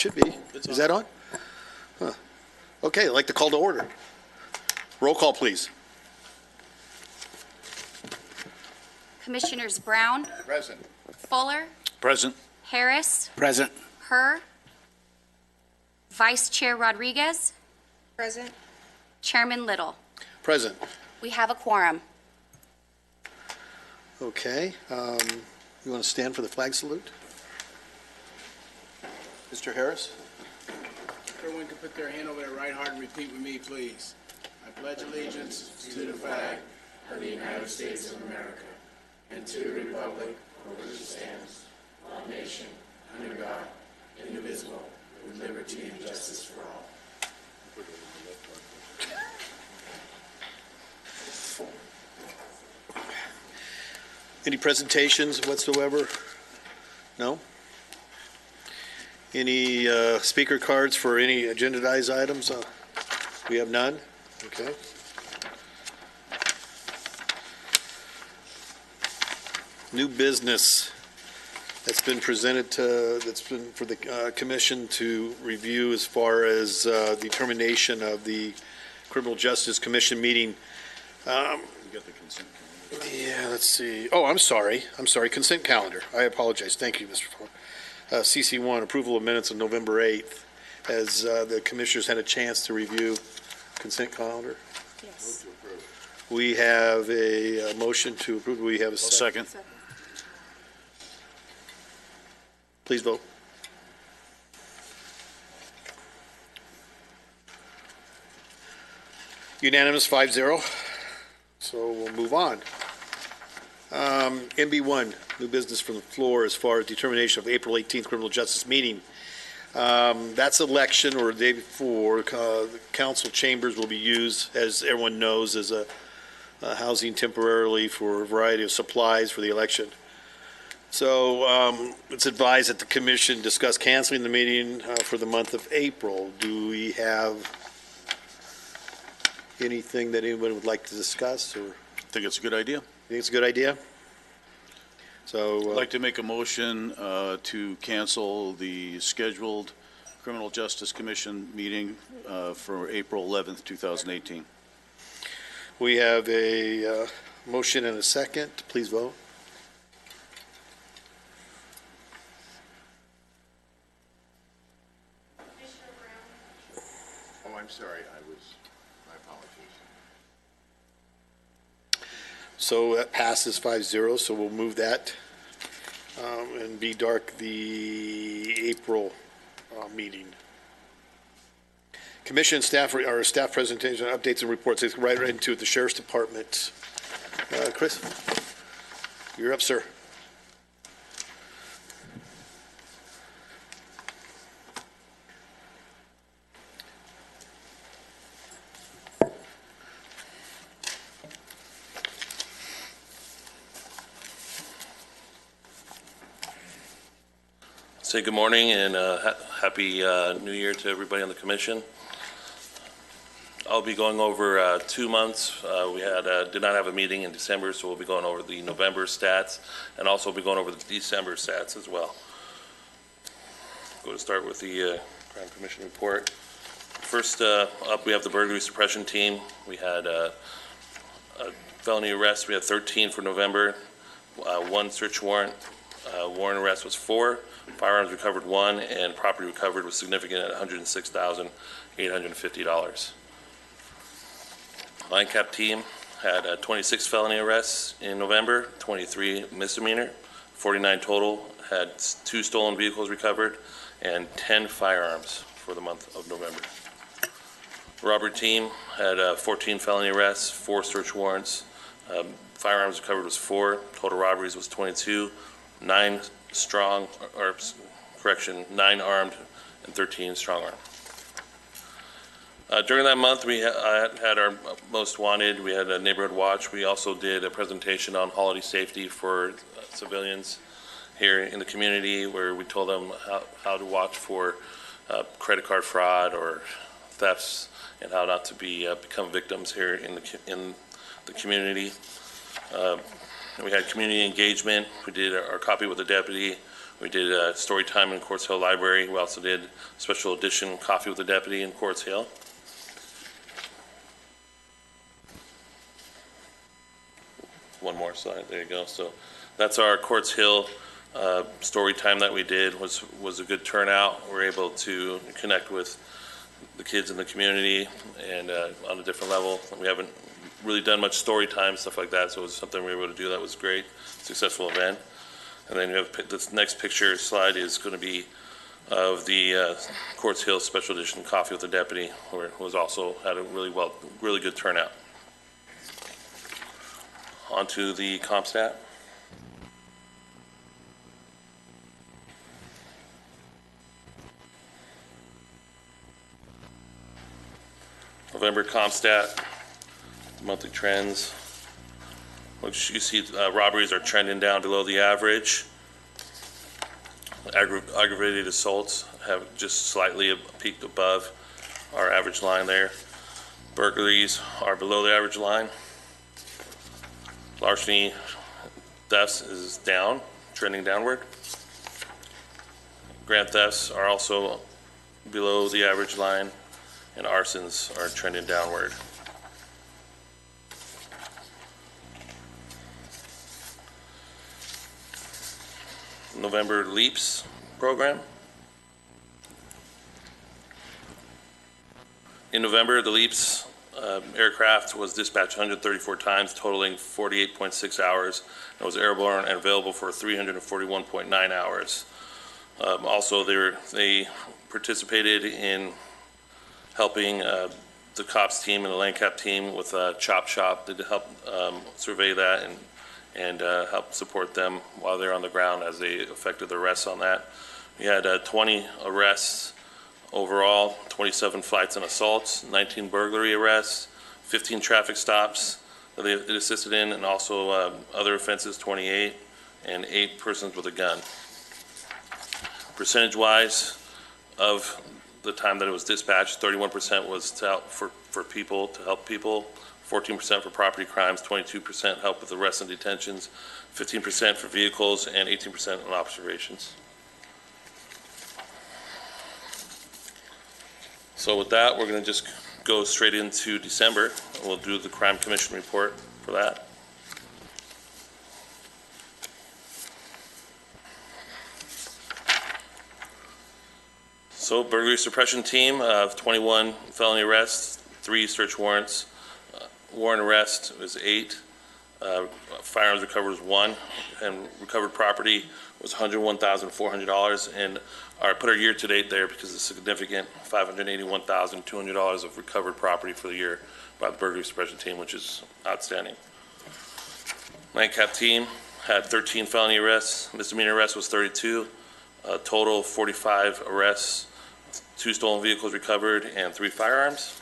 should be. Is that on? Huh. Okay, I'd like to call to order. Roll call, please. Commissioners Brown, Present. Fuller, Present. Harris, Present. Herr, Vice Chair Rodriguez, Present. Chairman Little. Present. We have a quorum. Okay. You want to stand for the flag salute? Mr. Harris? Everyone can put their hand over their right heart and repeat with me, please. I pledge allegiance to the flag of the United States of America and to the republic for which it stands, one nation, under God, indivisible, with liberty and justice for all. Any presentations whatsoever? No? Any speaker cards for any agendized items? We have none? Okay. New business that's been presented to, that's been for the commission to review as far as determination of the Criminal Justice Commission meeting. We got the consent calendar. Yeah, let's see. Oh, I'm sorry. Consent calendar. I apologize. Thank you, Mr. Fuller. CC1, approval of minutes of November 8th. Has the commissioners had a chance to review consent calendar? Yes. We have a motion to approve. We have a second. Second. Please vote. Unanimous, 5-0. So we'll move on. MB1, new business from the floor as far as determination of April 18th criminal justice meeting. That's election or the day before. The council chambers will be used, as everyone knows, as a housing temporarily for a variety of supplies for the election. So it's advised that the commission discuss canceling the meeting for the month of April. Do we have anything that anyone would like to discuss, or I think it's a good idea. think it's a good idea? So I'd like to make a motion to cancel the scheduled Criminal Justice Commission meeting for April 11th, 2018. we have a motion and a second. Please vote. Oh, I'm sorry. My apologies. So that passes 5-0, so we'll move that and be dark the April meeting. Commission staff, or staff presentation, updates and reports. Let's go right into the Sheriff's Department. Chris, you're up, sir. Say good morning and happy New Year to everybody on the commission. I'll be going over 2 months. We did not have a meeting in December, so we'll be going over the November stats and also be going over the December stats as well. Go to start with the Crime Commission report. First up, we have the burglary suppression team. We had a felony arrest. We had 13 for November, 1 search warrant. Warrant arrest was 4. Firearms recovered 1, and property recovered was significant at $106,850. Lancaster team had 26 felony arrests in November, 23 misdemeanor, 49 total, had 2 stolen vehicles recovered, and 10 firearms for the month of November. Robbery team had 14 felony arrests, 4 search warrants, firearms recovered was 4, total robberies was 22, 9 strong, or correction, 9 armed and 13 strong arm. During that month, we had our most wanted. We had a neighborhood watch. We also did a presentation on holiday safety for civilians here in the community, where we told them how to watch for credit card fraud or thefts and how not to become victims here in the community. We had community engagement. We did our copy with the deputy. We did story time in Quartz Hill Library. We also did special edition Coffee with the Deputy in Quartz Hill. One more slide. There you go. So that's our Quartz Hill story time that we did. Was a good turnout. We were able to connect with the kids in the community and on a different level. We haven't really done much story time, stuff like that, so it was something we were able to do that was great. Successful event. And then you have this next picture slide is going to be of the Quartz Hill Special Edition Coffee with the Deputy, where it was also had a really good turnout. On to the CompStat. November CompStat, monthly trends. Which you see robberies are trending down below the average. Aggravated assaults have just slightly peaked above our average line there. Burglaries are below the average line. Larceny thefts is down, trending downward. Grand thefts are also below the average line, and arsons are trending downward. November LEAPS program. In November, the LEAPS aircraft was dispatched 134 times, totaling 48.6 hours. It was airborne and available for 341.9 hours. Also, they participated in helping the COPS team and the Lancaster team with Chop Shop to help survey that and help support them while they're on the ground as they effected the arrests on that. We had 20 arrests overall, 27 flights and assaults, 19 burglary arrests, 15 traffic stops that they assisted in, and also other offenses, 28, and 8 persons with a gun. Percentage-wise of the time that it was dispatched, 31% was to help for people, to help people, 14% for property crimes, 22% help with arrests and detentions, 15% for vehicles, and 18% on observations. So with that, we're going to just go straight into December. We'll do the Crime Commission report for that. So burglary suppression team of 21 felony arrests, 3 search warrants. Warrant arrest was 8. Firearms recovered was 1, and recovered property was $101,400. And put our year to date there because it's significant, $581,200 of recovered property for the year by the burglary suppression team, which is outstanding. Lancaster team had 13 felony arrests. Misdemeanor arrests was 32. Total 45 arrests, 2 stolen vehicles recovered, and 3 firearms.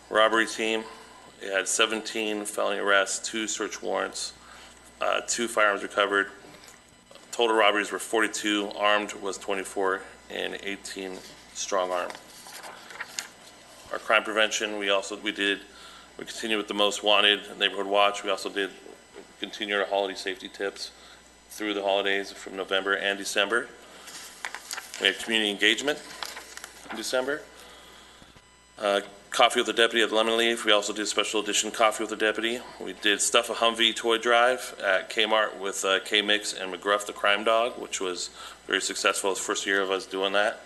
Robbery team, it had 17 felony arrests, 2 search warrants, 2 firearms recovered. Total robberies were 42, armed was 24, and 18 strong arm. Our crime prevention, we continued with the most wanted neighborhood watch. We also did continue our holiday safety tips through the holidays from November and December. We had community engagement in December. Coffee with the Deputy at Lemon Leaf. We also did special edition Coffee with the Deputy. We did Stuff a Humvee toy drive at Kmart with K-Mix and McGruff the crime dog, which was very successful. It's the first year of us doing that.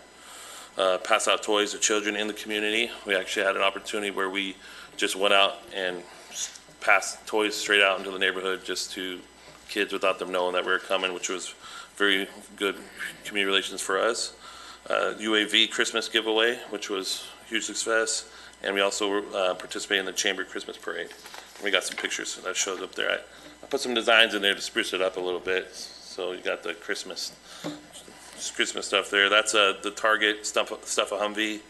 Pass out toys to children in the community. We actually had an opportunity where we just went out and passed toys straight out into the neighborhood just to kids without them knowing that we were coming, which was very good community relations for us. UAV Christmas giveaway, which was a huge success. And we also participated in the Chamber Christmas Parade. We got some pictures that shows up there. I put some designs in there to spruce it up a little bit. So you got the Christmas stuff there. That's the Target Stuff a Humvee.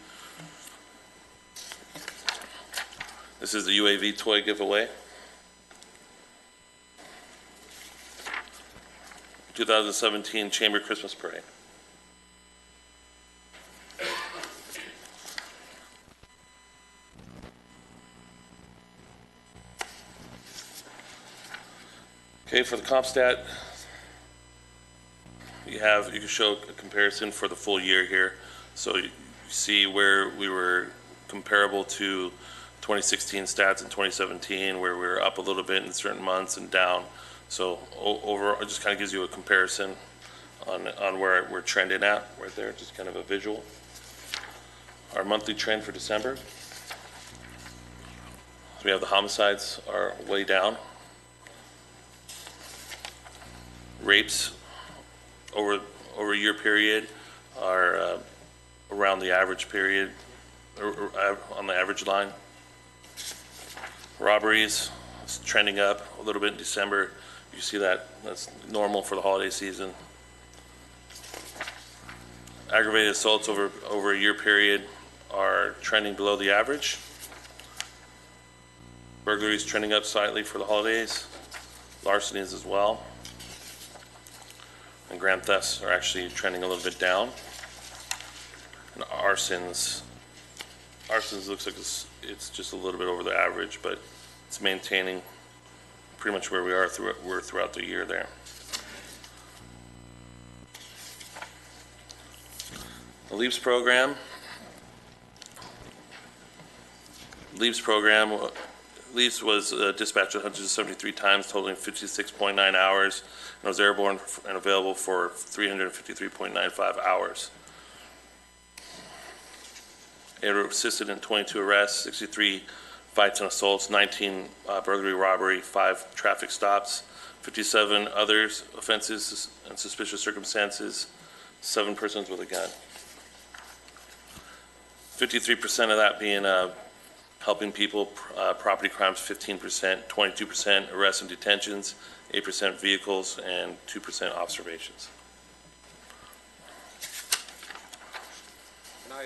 This is the UAV toy giveaway. 2017 Chamber Christmas Parade. Okay, for the CompStat, you can show a comparison for the full year here. So you see where we were comparable to 2016 stats in 2017, where we were up a little bit in certain months and down. So overall, it just kind of gives you a comparison on where we're trending at right there, just kind of a visual. Our monthly trend for December. So we have the homicides are way down. Rapes over a year period are around the average period, or on the average line. Robberies is trending up a little bit in December. You see that's normal for the holiday season. Aggravated assaults over a year period are trending below the average. Burglaries trending up slightly for the holidays. Larcenies as well. And grand thefts are actually trending a little bit down. And arsons looks like it's just a little bit over the average, but it's maintaining pretty much where we are throughout the year there. The LEAPS program. LEAPS was dispatched 173 times, totaling 56.9 hours, and was airborne and available for 353.95 hours. It assisted in 22 arrests, 63 fights and assaults, 19 burglary, robbery, 5 traffic stops, 57 others offenses and suspicious circumstances, 7 persons with a gun. 53% of that being helping people, property crimes 15%, 22% arrests and detentions, 8% vehicles, and 2% observations. Can I,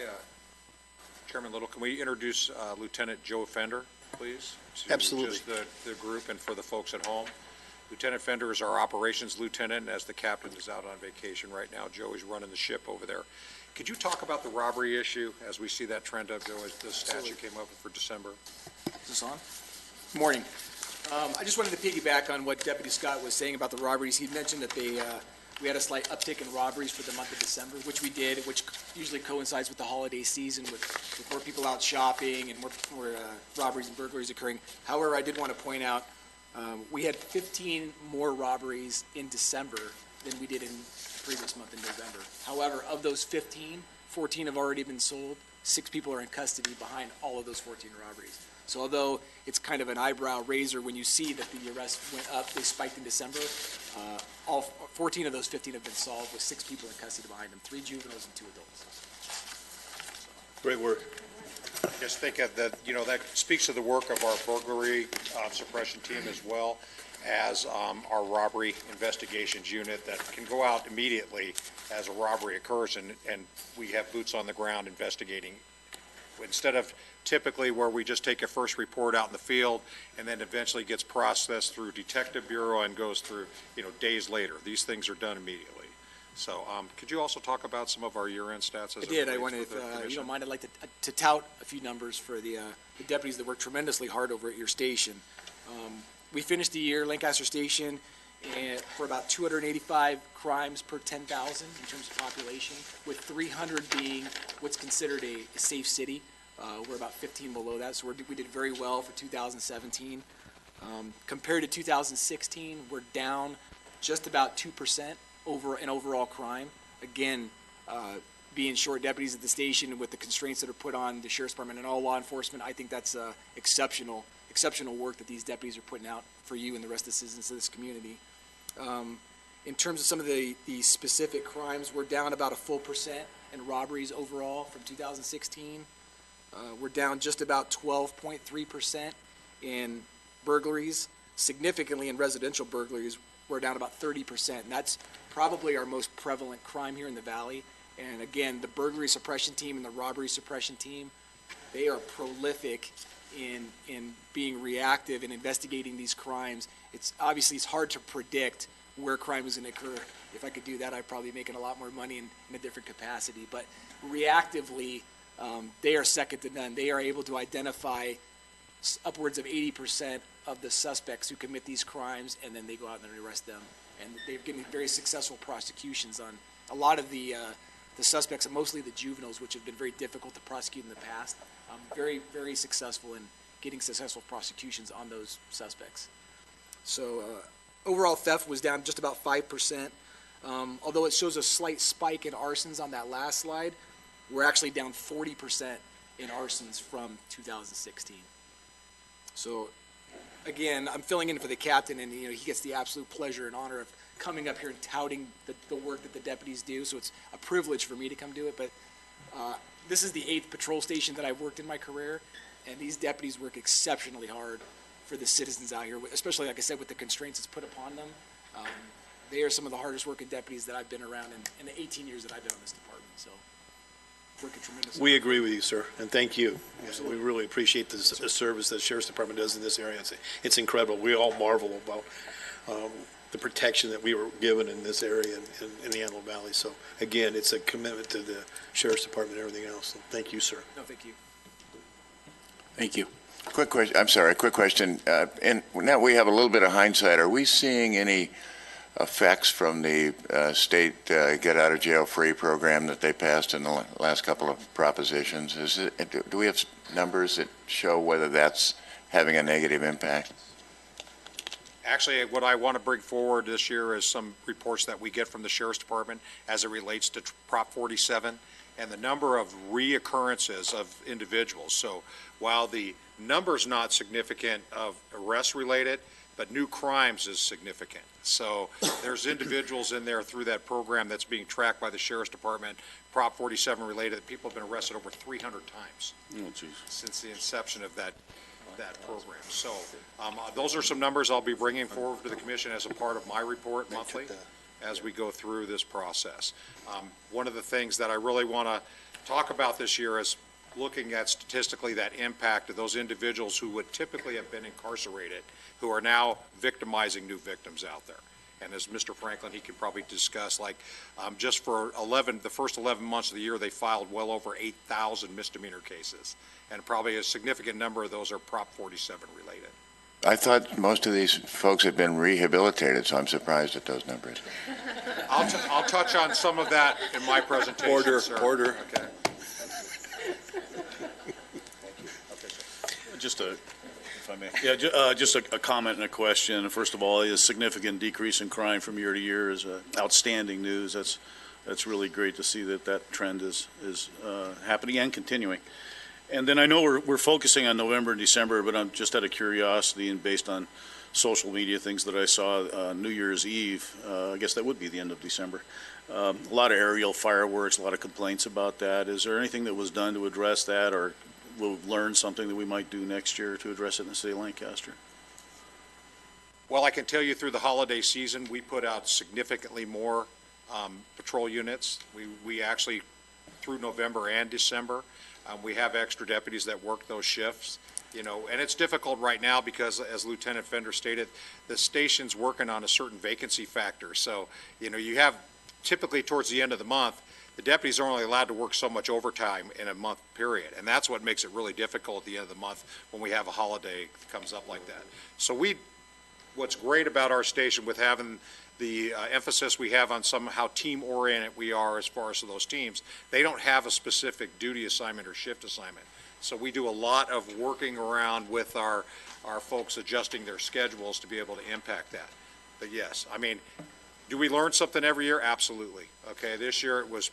Chairman Little, can we introduce Lieutenant Joe Fender, please? To Absolutely. Just the group and for the folks at home. Lieutenant Fender is our operations lieutenant, and as the captain is out on vacation right now, Joe is running the ship over there. Could you talk about the robbery issue as we see that trend up, Joe, as the statute came up for December? Is this on? Morning. I just wanted to piggyback on what Deputy Scott was saying about the robberies. He mentioned that we had a slight uptick in robberies for the month of December, which we did, which usually coincides with the holiday season with more people out shopping and more robberies and burglaries occurring. However, I did want to point out we had 15 more robberies in December than we did in the previous month in November. However, of those 15, 14 have already been sold. 6 people are in custody behind all of those 14 robberies. So although it's kind of an eyebrow raiser when you see that the arrests went up, they spiked in December, all 14 of those 15 have been solved with 6 people in custody behind them, 3 juveniles and 2 adults. Great work. I just think of that, that speaks to the work of our burglary suppression team as well as our robbery investigations unit that can go out immediately as a robbery occurs, and we have boots on the ground investigating. Instead of typically where we just take a first report out in the field and then eventually gets processed through Detective Bureau and goes through, days later. These things are done immediately. So could you also talk about some of our year-end stats? I did. I wanted, if you don't mind, I'd like to tout a few numbers for the deputies that work tremendously hard over at your station. We finished the year, Lancaster Station, for about 285 crimes per 10,000 in terms of population, with 300 being what's considered a safe city. We're about 15 below that, so we did very well for 2017. Compared to 2016, we're down just about 2% in overall crime. Again, being short deputies at the station with the constraints that are put on the Sheriff's Department and all law enforcement, I think that's exceptional work that these deputies are putting out for you and the rest of the citizens of this community. In terms of some of the specific crimes, we're down about a full percent in robberies overall from 2016. We're down just about 12.3% in burglaries. Significantly in residential burglaries, we're down about 30%, and that's probably our most prevalent crime here in the Valley. And again, the burglary suppression team and the robbery suppression team, they are prolific in being reactive and investigating these crimes. It's hard to predict where crime is going to occur. If I could do that, I'd probably be making a lot more money in a different capacity. But reactively, they are second to none. They are able to identify upwards of 80% of the suspects who commit these crimes, and then they go out and they arrest them. And they're getting very successful prosecutions on a lot of the suspects, and mostly the juveniles, which have been very difficult to prosecute in the past. Very, very successful in getting successful prosecutions on those suspects. So overall theft was down just about 5%. Although it shows a slight spike in arsons on that last slide, we're actually down 40% in arsons from 2016. So again, I'm filling in for the captain, and he gets the absolute pleasure and honor of coming up here and touting the work that the deputies do. So it's a privilege for me to come do it. But this is the 8th patrol station that I've worked in my career, and these deputies work exceptionally hard for the citizens out here, especially, like I said, with the constraints that's put upon them. They are some of the hardest working deputies that I've been around in the 18 years that I've been on this department. So working tremendously. We agree with you, sir, and thank you. We really appreciate the service that the Sheriff's Department does in this area. It's incredible. We all marvel about the protection that we were given in this area in the Antelope Valley. So again, it's a commitment to the Sheriff's Department and everything else. So thank you, sir. No, thank you. Thank you. Quick question. I'm sorry. Quick question. And now we have a little bit of hindsight. Are we seeing any effects from the state get out of jail free program that they passed in the last couple of propositions? Do we have numbers that show whether that's having a negative impact? Actually, what I want to bring forward this year is some reports that we get from the Sheriff's Department as it relates to Prop 47 and the number of reoccurrences of individuals. So while the number's not significant of arrests related, but new crimes is significant. So there's individuals in there through that program that's being tracked by the Sheriff's Department, Prop 47 related, that people have been arrested over 300 times since the inception of that program. So those are some numbers I'll be bringing forward to the commission as a part of my report monthly as we go through this process. One of the things that I really want to talk about this year is looking at statistically that impact of those individuals who would typically have been incarcerated, who are now victimizing new victims out there. And as Mr. Franklin, he can probably discuss, like just for the first 11 months of the year, they filed well over 8,000 misdemeanor cases. And probably a significant number of those are Prop 47 related. I thought most of these folks had been rehabilitated, so I'm surprised at those numbers. I'll touch on some of that in my presentation, Order, sir. order. Okay. Just if I may. Yeah, just a comment and a question. First of all, a significant decrease in crime from year to year is outstanding news. That's really great to see that trend is happening and continuing. And then I know we're focusing on November and December, but I'm just out of curiosity and based on social media things that I saw, New Year's Eve, I guess that would be the end of December. A lot of aerial fireworks, a lot of complaints about that. Is there anything that was done to address that, or we'll learn something that we might do next year to address it in the city of Lancaster? Well, I can tell you through the holiday season, we put out significantly more patrol units. We actually, through November and December, we have extra deputies that work those shifts, and it's difficult right now because, as Lieutenant Fender stated, the station's working on a certain vacancy factor. So, you have typically towards the end of the month, the deputies are only allowed to work so much overtime in a month period, and that's what makes it really difficult at the end of the month when we have a holiday that comes up like that. So what's great about our station with having the emphasis we have on how team-oriented we are as far as those teams, they don't have a specific duty assignment or shift assignment. So we do a lot of working around with our folks adjusting their schedules to be able to impact that. But yes, I mean, do we learn something every year? Absolutely. Okay, this year it was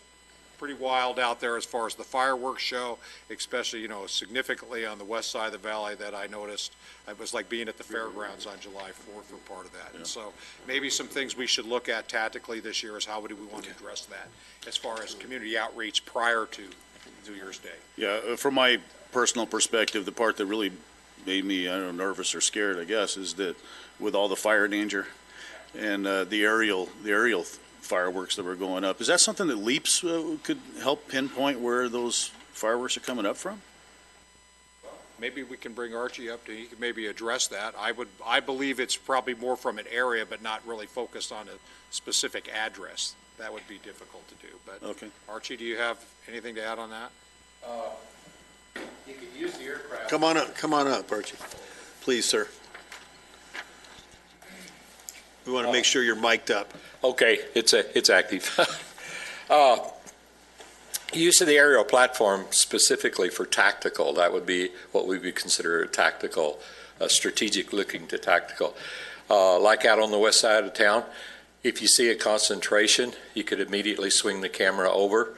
pretty wild out there as far as the fireworks show, especially, significantly on the west side of the valley that I noticed. It was like being at the fairgrounds on July 4th for part of that. Yeah. And so maybe some things we should look at tactically this year is how do we want to address that as far as community outreach prior to New Year's Day. Yeah, from my personal perspective, the part that really made me, nervous or scared, I guess, is that with all the fire danger and the aerial fireworks that were going up, is that something that LEAPS could help pinpoint where those fireworks are coming up from? Maybe we can bring Archie up he could maybe address that. I believe it's probably more from an area, but not really focused on a specific address. That would be difficult to do. But okay. Archie, do you have anything to add on that? You could use the aircraft. Come on up, Archie. Please, sir. We want to make sure you're mic'd up. Okay, it's active. Use of the aerial platform specifically for tactical, that would be what we would consider a tactical, strategic looking to tactical. Like out on the west side of town, if you see a concentration, you could immediately swing the camera over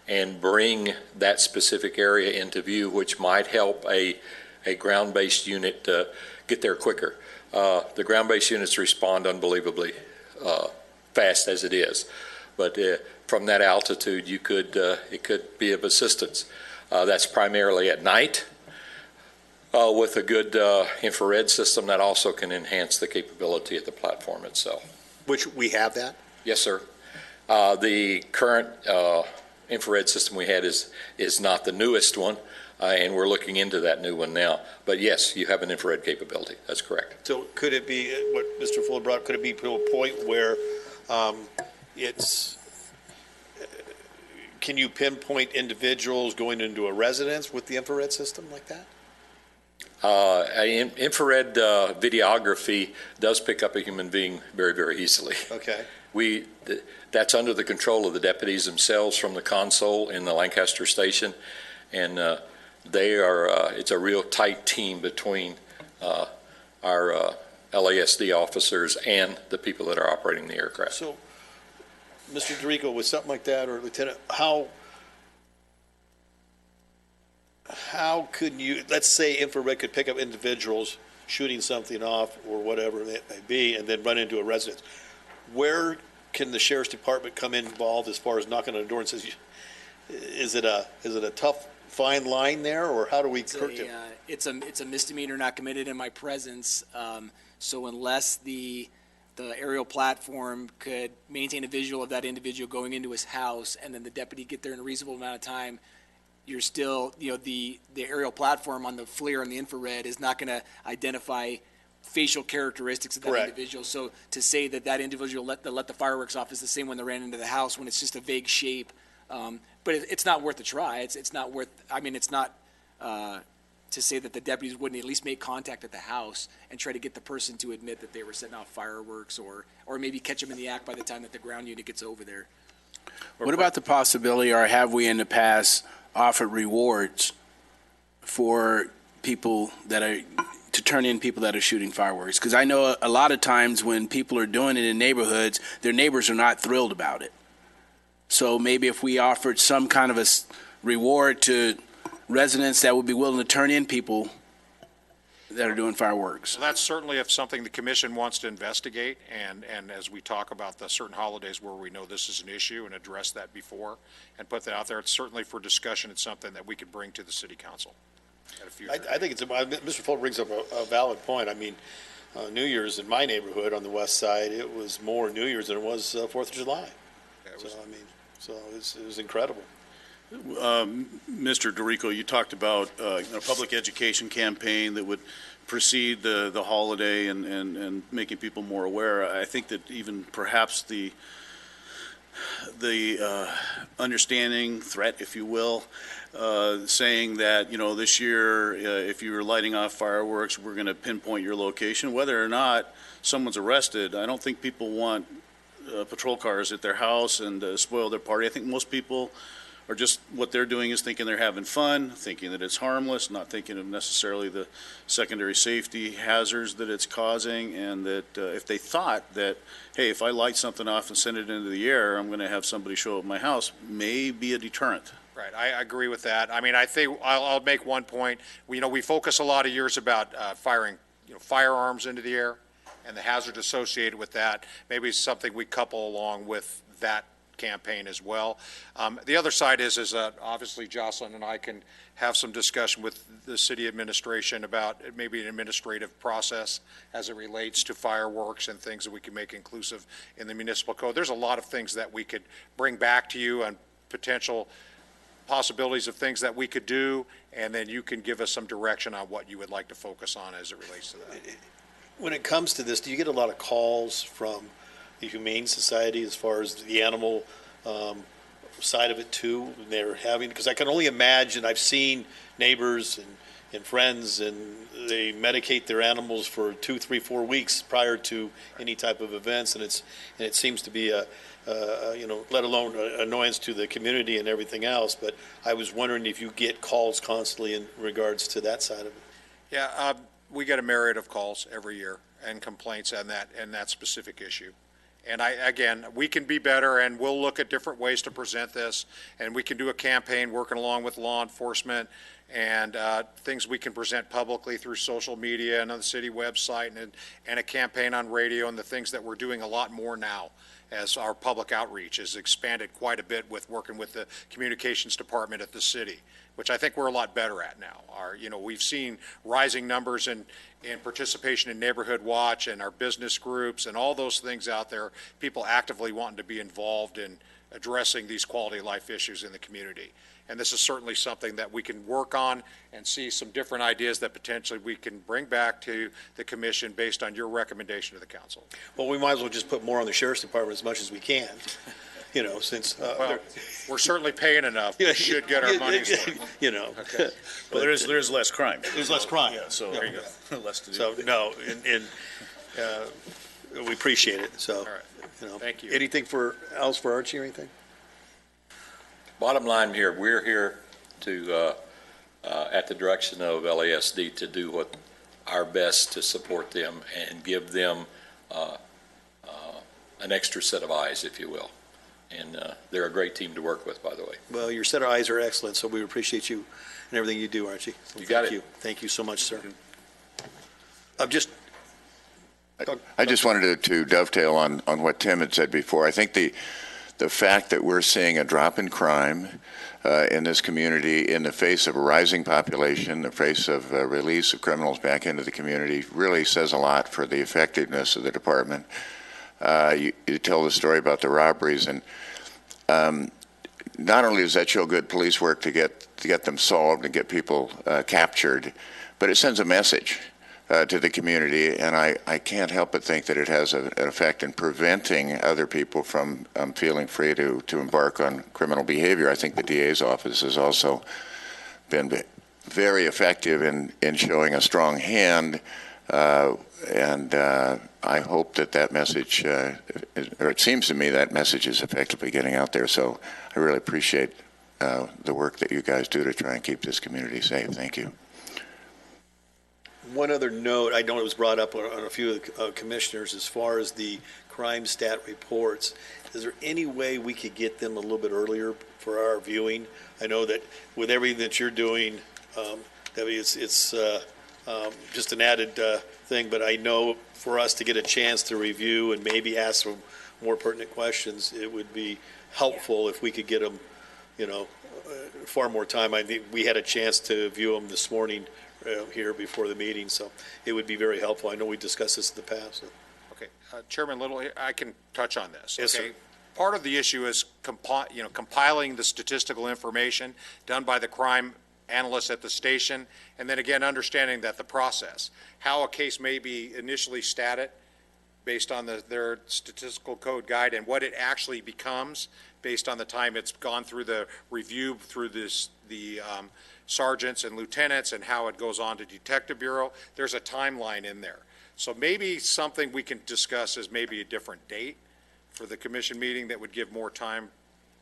and bring that specific area into view, which might help a ground-based unit get there quicker. The ground-based units respond unbelievably fast as it is, but from that altitude, it could be of assistance. That's primarily at night with a good infrared system that also can enhance the capability of the platform itself. Which we have that? Yes, sir. The current infrared system we had is not the newest one, and we're looking into that new one now. But yes, you have an infrared capability. That's correct. So could it be, what Mr. Fuller brought, could it be to a point where can you pinpoint individuals going into a residence with the infrared system like that? Infrared videography does pick up a human being very, very easily. Okay. That's under the control of the deputies themselves from the console in the Lancaster station, and it's a real tight team between our LASD officers and the people that are operating the aircraft. So, Mr. Dorico, with something like that, or Lieutenant, how could you, let's say infrared could pick up individuals shooting something off or whatever it may be, and then run into a residence. Where can the sheriff's department come involved as far as knocking on the door and says, is it a tough fine line there, or how do we curtail? It's a misdemeanor not committed in my presence. So unless the aerial platform could maintain a visual of that individual going into his house, and then the deputy get there in a reasonable amount of time, you're still, the aerial platform on the FLIR and the infrared is not going to identify facial characteristics of that Correct. individual. So to say that individual let the fireworks off is the same when they ran into the house, when it's just a vague shape. But it's not worth a try. It's not worth. I mean, it's not to say that the deputies wouldn't at least make contact at the house and try to get the person to admit that they were setting off fireworks, or maybe catch them in the act by the time that the ground unit gets over there. What about the possibility, or have we in the past offered rewards for people to turn in people that are shooting fireworks? Because I know a lot of times when people are doing it in neighborhoods, their neighbors are not thrilled about it. So maybe if we offered some kind of a reward to residents that would be willing to turn in people that are doing fireworks. So that's certainly if something the commission wants to investigate, and as we talk about the certain holidays where we know this is an issue, and address that before and put that out there, it's certainly for discussion. It's something that we could bring to the city council at a future. I think Mr. Fuller brings up a valid point. I mean, New Year's in my neighborhood on the west side, it was more New Year's than it was 4th of July. So it was incredible. Mr. Dorico, you talked about a public education campaign that would precede the holiday and making people more aware. I think that even perhaps the understanding threat, if you will, saying that, this year, if you were lighting off fireworks, we're going to pinpoint your location. Whether or not someone's arrested, I don't think people want patrol cars at their house and spoil their party. I think most people are just, what they're doing is thinking they're having fun, thinking that it's harmless, not thinking of necessarily the secondary safety hazards that it's causing, and that if they thought that, hey, if I light something off and send it into the air, I'm going to have somebody show up at my house, may be a deterrent. Right, I agree with that. I mean, I think I'll make one point. We focus a lot of years about firing, firearms into the air and the hazard associated with that. Maybe it's something we couple along with that campaign as well. The other side is obviously Jocelyn and I can have some discussion with the city administration about maybe an administrative process as it relates to fireworks and things that we can make inclusive in the municipal code. There's a lot of things that we could bring back to you and potential possibilities of things that we could do, and then you can give us some direction on what you would like to focus on as it relates to that. When it comes to this, do you get a lot of calls from the Humane Society as far as the animal side of it too? They're having, because I can only imagine, I've seen neighbors and friends, and they medicate their animals for 2, 3, 4 weeks prior to any type of events, and it seems to be let alone annoyance to the community and everything else. But I was wondering if you get calls constantly in regards to that side of it. Yeah, we get a myriad of calls every year and complaints on that specific issue. And again, we can be better, and we'll look at different ways to present this, and we can do a campaign working along with law enforcement and things we can present publicly through social media and on the city website, and a campaign on radio, and the things that we're doing a lot more now as our public outreach has expanded quite a bit with working with the communications department at the city, which I think we're a lot better at now. We've seen rising numbers in participation in Neighborhood Watch and our business groups and all those things out there, people actively wanting to be involved in addressing these quality of life issues in the community. And this is certainly something that we can work on and see some different ideas that potentially we can bring back to the commission based on your recommendation to the council. Well, we might as well just put more on the sheriff's department as much as we can, since. Well, we're certainly paying enough. We should get our money's worth. Okay. Well, there's less crime. There's less crime. Yeah, so there you go. Less to do. So, no, we appreciate it, so. All right. Thank you. Anything else for Archie or anything? Bottom line here, we're here to, at the direction of LASD, to do our best to support them and give them an extra set of eyes, if you will. And they're a great team to work with, by the way. Well, your set of eyes are excellent, so we appreciate you and everything you do, Archie. So You got thank it. you. Thank you so much, sir. I just wanted to dovetail on what Tim had said before. I think the fact that we're seeing a drop in crime in this community in the face of a rising population, in the face of release of criminals back into the community, really says a lot for the effectiveness of the department. You tell the story about the robberies, and not only does that show good police work to get them solved and get people captured, but it sends a message to the community, and I can't help but think that it has an effect in preventing other people from feeling free to embark on criminal behavior. I think the DA's office has also been very effective in showing a strong hand, and I hope that message, or it seems to me that message is effectively getting out there. So I really appreciate the work that you guys do to try and keep this community safe. Thank you. One other note, I know it was brought up on a few of the commissioners as far as the crime stat reports. Is there any way we could get them a little bit earlier for our viewing? I know that with everything that you're doing, Debbie, it's just an added thing, but I know for us to get a chance to review and maybe ask some more pertinent questions, it would be helpful if we could get them, far more time. I think we had a chance to view them this morning here before the meeting, so it would be very helpful. I know we discussed this in the past. So. Okay, Chairman Little, I can touch on this. Yes, okay? sir. Part of the issue is compiling the statistical information done by the crime analysts at the station, and then again understanding that the process, how a case may be initially statted based on their statistical code guide, and what it actually becomes based on the time it's gone through the review through the sergeants and lieutenants, and how it goes on to Detective Bureau. There's a timeline in there. So maybe something we can discuss is maybe a different date for the commission meeting that would give more time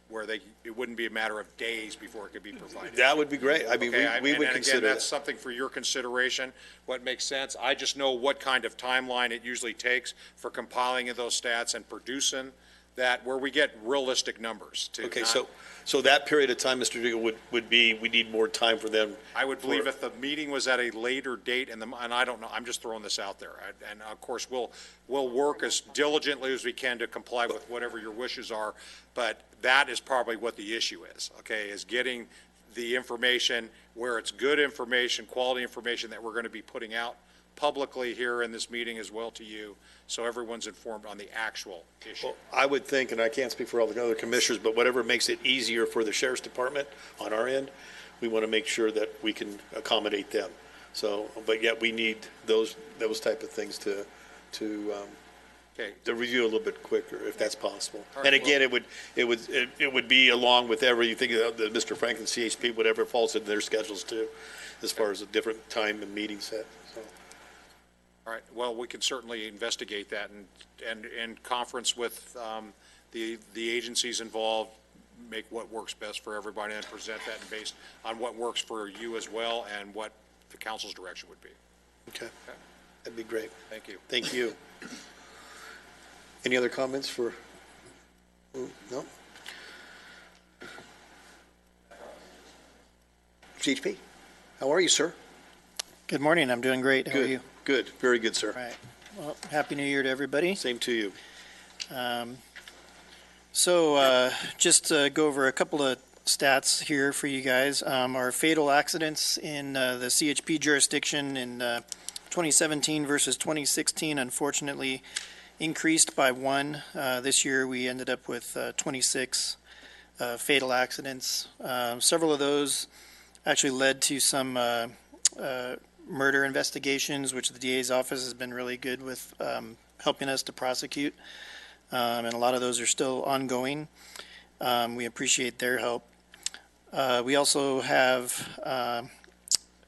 where it wouldn't be a matter of days before it could be provided. That would be great. I mean, Okay, we would and consider again, that's that. something for your consideration, what makes sense. I just know what kind of timeline it usually takes for compiling of those stats and producing that, where we get realistic numbers to. Okay, so that period of time, Mr. Dugan, would be, we need more time for them. I would believe if the meeting was at a later date, and I don't know, I'm just throwing this out there. And of course, we'll work as diligently as we can to comply with whatever your wishes are, but that is probably what the issue is, okay, is getting the information where it's good information, quality information that we're going to be putting out publicly here in this meeting as well to you, so everyone's informed on the actual issue. Well, I would think, and I can't speak for all the other commissioners, but whatever makes it easier for the sheriff's department on our end, we want to make sure that we can accommodate them. So, but yet we need those type of things to Okay. the review a little bit quicker, if that's possible. All right, And again, it would be along with everything that Mr. Franklin, CHP, whatever falls into their schedules too, as far as a different time and meeting set, so. All right, well, we can certainly investigate that and in conference with the agencies involved, make what works best for everybody and present that based on what works for you as well and what the council's direction would be. Okay, that'd be great. Thank you. Thank you. Any other comments for, no? CHP, how are you, sir? Good morning. I'm doing great. How are Good. you? Good, very good, sir. All right. Well, Happy New Year to everybody. Same to you. Just to go over a couple of stats here for you guys. Our fatal accidents in the CHP jurisdiction in 2017 versus 2016, unfortunately, increased by 1. This year, we ended up with 26 fatal accidents. Several of those actually led to some murder investigations, which the DA's office has been really good with helping us to prosecute. And a lot of those are still ongoing. We appreciate their help. We also have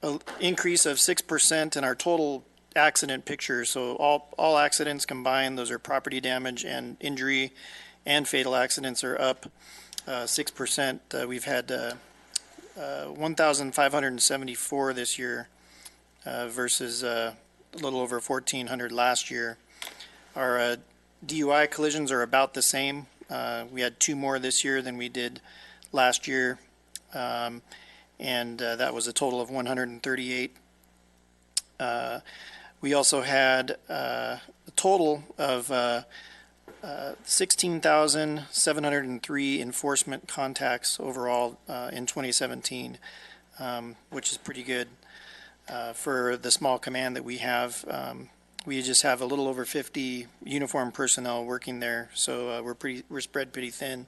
an increase of 6% in our total accident picture. So all accidents combined, those are property damage and injury and fatal accidents, are up 6%. We've had 1,574 this year versus a little over 1,400 last year. Our DUI collisions are about the same. We had 2 more this year than we did last year, and that was a total of 138. We also had a total of 16,703 enforcement contacts overall in 2017, which is pretty good for the small command that we have. We just have a little over 50 uniformed personnel working there, so we're spread pretty thin,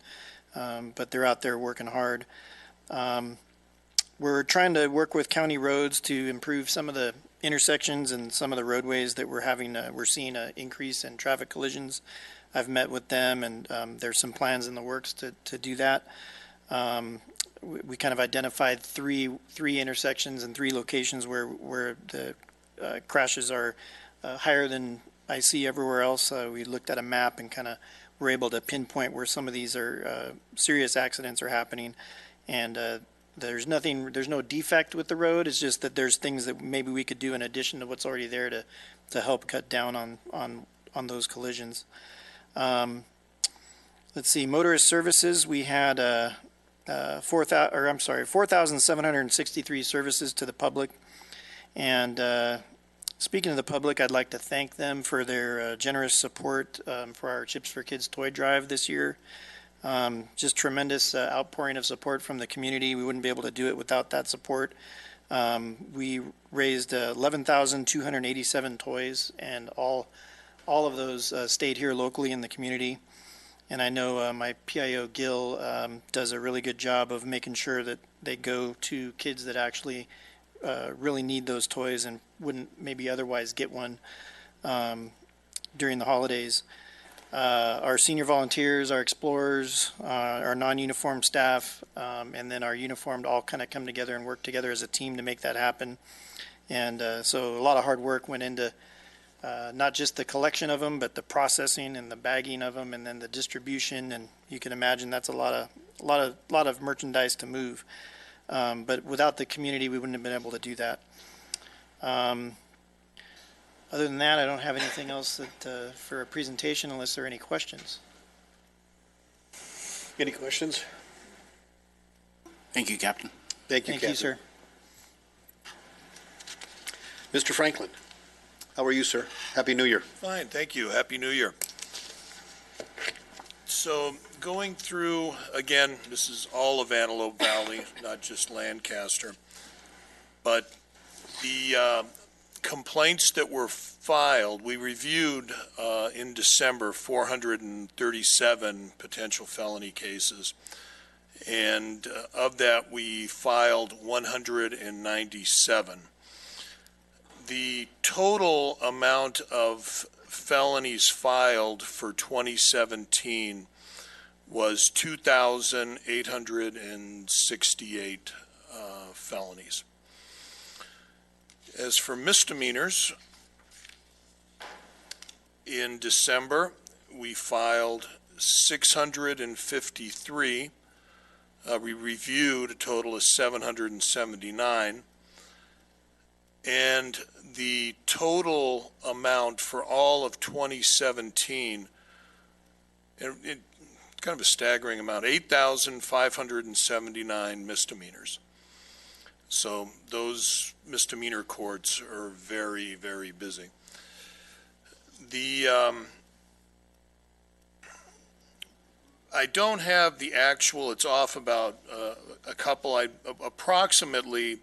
but they're out there working hard. We're trying to work with county roads to improve some of the intersections and some of the roadways that we're seeing an increase in traffic collisions. I've met with them, and there's some plans in the works to do that. We kind of identified three intersections and 3 locations where the crashes are higher than I see everywhere else. We looked at a map and kind of were able to pinpoint where some of these are serious accidents are happening. And there's no defect with the road. It's just that there's things that maybe we could do in addition to what's already there to help cut down on those collisions. Let's see, motorist services, we had 4,763 services to the public. And speaking of the public, I'd like to thank them for their generous support for our Chips for Kids toy drive this year. Just tremendous outpouring of support from the community. We wouldn't be able to do it without that support. We raised 11,287 toys, and all of those stayed here locally in the community. And I know my PIO, Gil, does a really good job of making sure that they go to kids that actually really need those toys and wouldn't maybe otherwise get one during the holidays. Our senior volunteers, our explorers, our non-uniformed staff, and then our uniformed all kind of come together and work together as a team to make that happen. And so a lot of hard work went into not just the collection of them, but the processing and the bagging of them, and then the distribution. And you can imagine that's a lot of merchandise to move. But without the community, we wouldn't have been able to do that. Other than that, I don't have anything else that, for a presentation unless there are any questions. Any questions? Thank you, Captain. Thank you, Thank you, Captain. sir. Mr. Franklin, how are you, sir? Happy New Year. Fine, thank you. Happy New Year. So going through, again, this is all of Antelope Valley, not just Lancaster, but the complaints that were filed, we reviewed in December 437 potential felony cases. And of that, we filed 197. The total amount of felonies filed for 2017 was 2,868 felonies. As for misdemeanors, in December, we filed 653. We reviewed a total of 779. And the total amount for all of 2017, kind of a staggering amount, 8,579 misdemeanors. So those misdemeanor courts are very, very busy. I don't have the actual, it's off about a couple, approximately,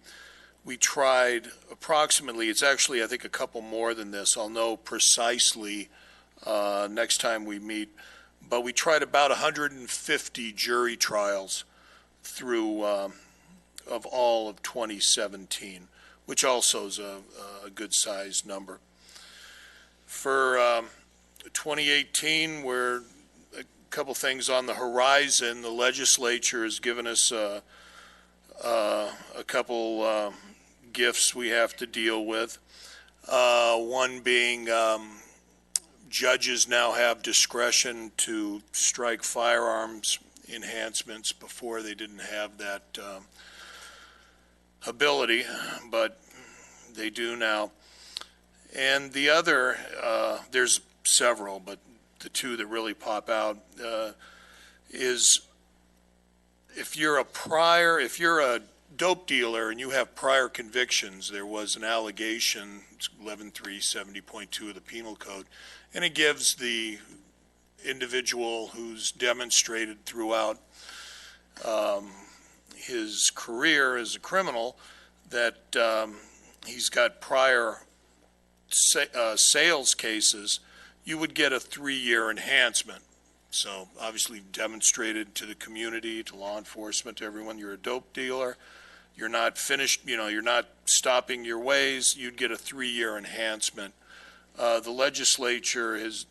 it's actually, I think, a couple more than this. I'll know precisely next time we meet. But we tried about 150 jury trials through of all of 2017, which also is a good-sized number. For 2018, we're a couple things on the horizon. The legislature has given us a couple gifts we have to deal with. One being judges now have discretion to strike firearms enhancements. Before they didn't have that ability, but they do now. And the other, there's several, but the two that really pop out is if you're a dope dealer and you have prior convictions, there was an allegation, 11.370.2 of the Penal Code, and it gives the individual who's demonstrated throughout his career as a criminal that he's got prior sales cases, you would get a 3-year enhancement. So obviously demonstrated to the community, to law enforcement, to everyone, you're a dope dealer, you're not finished, you're not stopping your ways, you'd get a 3-year enhancement. The legislature has,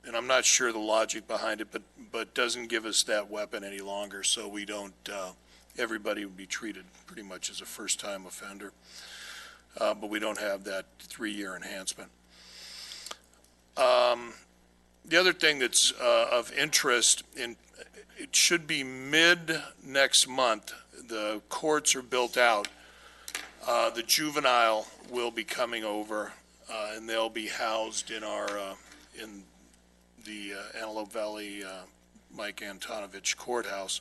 and I'm not sure the logic behind it, but doesn't give us that weapon any longer, so we don't, everybody would be treated pretty much as a first-time offender. But we don't have that 3-year enhancement. The other thing that's of interest, it should be mid next month, the courts are built out. The juvenile will be coming over, and they'll be housed in in the Antelope Valley Mike Antonovich Courthouse.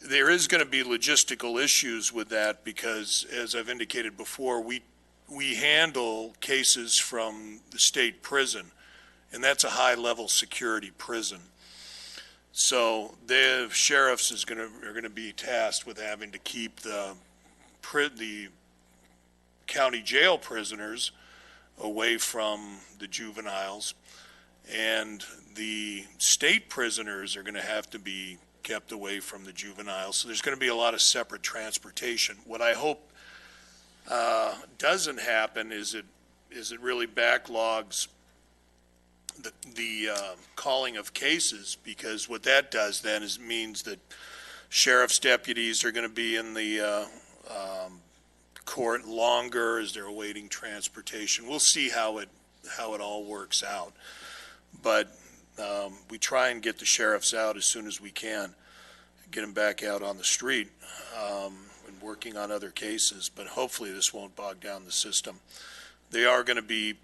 There is going to be logistical issues with that because, as I've indicated before, we handle cases from the state prison, and that's a high-level security prison. So the sheriffs are going to be tasked with having to keep the county jail prisoners away from the juveniles, and the state prisoners are going to have to be kept away from the juveniles. So there's going to be a lot of separate transportation. What I hope doesn't happen is it really backlogs the calling of cases, because what that does then is means that sheriff's deputies are going to be in the court longer as they're awaiting transportation. We'll see how it all works out, but we try and get the sheriffs out as soon as we can, get them back out on the street and working on other cases, but hopefully this won't bog down the system. They are going to be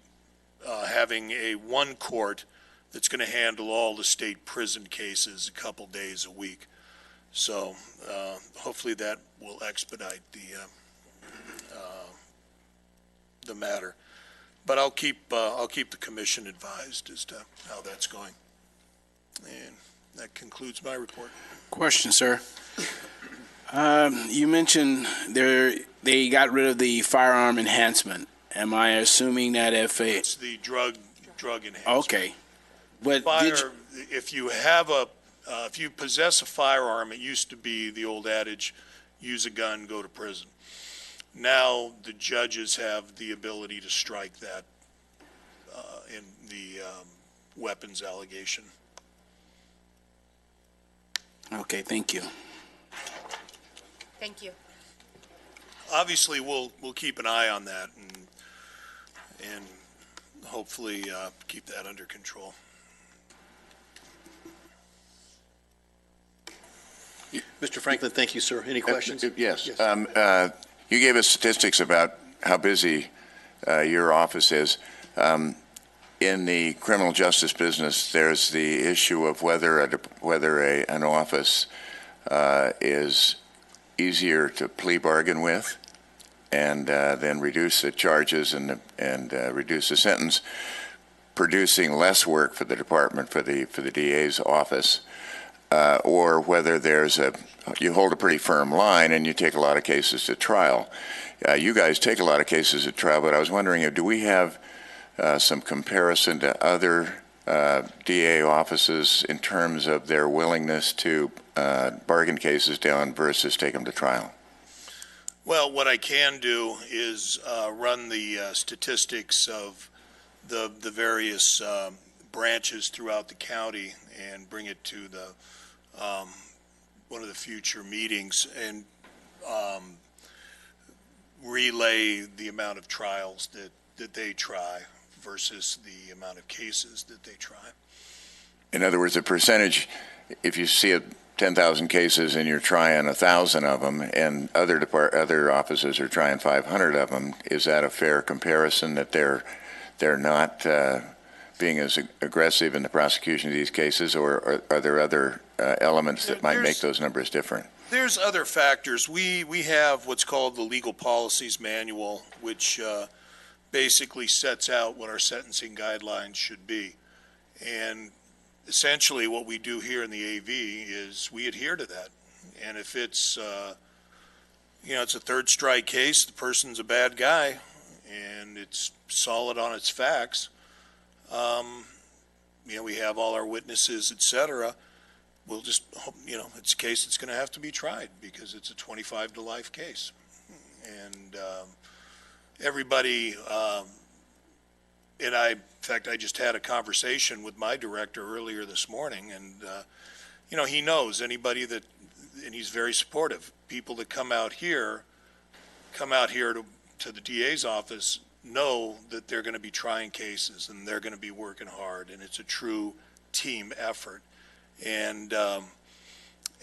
having one court that's going to handle all the state prison cases a couple days a week. So hopefully that will expedite the matter. But I'll keep the commission advised as to how that's going. And that concludes my report. Question, sir. You mentioned they got rid of the firearm enhancement. Am I assuming that if It's the drug enhancement. okay, but if you possess a firearm, it used to be the old adage, use a gun, go to prison. Now the judges have the ability to strike that in the weapons allegation. Okay, thank you. Thank you. Obviously, we'll keep an eye on that and hopefully keep that under control. Mr. Franklin, thank you, sir. Any questions? Yes. You gave us statistics about how busy your office is. In the criminal justice business, there's the issue of whether an office is easier to plea bargain with and then reduce the charges and reduce the sentence, producing less work for the department, for the DA's office, or whether you hold a pretty firm line and you take a lot of cases to trial. You guys take a lot of cases to trial, but I was wondering, do we have some comparison to other DA offices in terms of their willingness to bargain cases down versus take them to trial? Well, what I can do is run the statistics of the various branches throughout the county and bring it to one of the future meetings and relay the amount of trials that they try versus the amount of cases that they try. In other words, the percentage, if you see 10,000 cases and you're trying 1,000 of them, and other offices are trying 500 of them, is that a fair comparison that they're not being as aggressive in the prosecution of these cases, or are there other elements that might make those numbers different? There's other factors. We have what's called the Legal Policies Manual, which basically sets out what our sentencing guidelines should be. And essentially what we do here in the AV is we adhere to that. And if it's, it's a third strike case, the person's a bad guy, and it's solid on its facts, we have all our witnesses, et cetera, we'll just, it's a case that's going to have to be tried because it's a 25 to life case. And everybody, in fact, I just had a conversation with my director earlier this morning, and, he knows anybody that, and he's very supportive. People that come out here to the DA's office know that they're going to be trying cases and they're going to be working hard, and it's a true team effort. And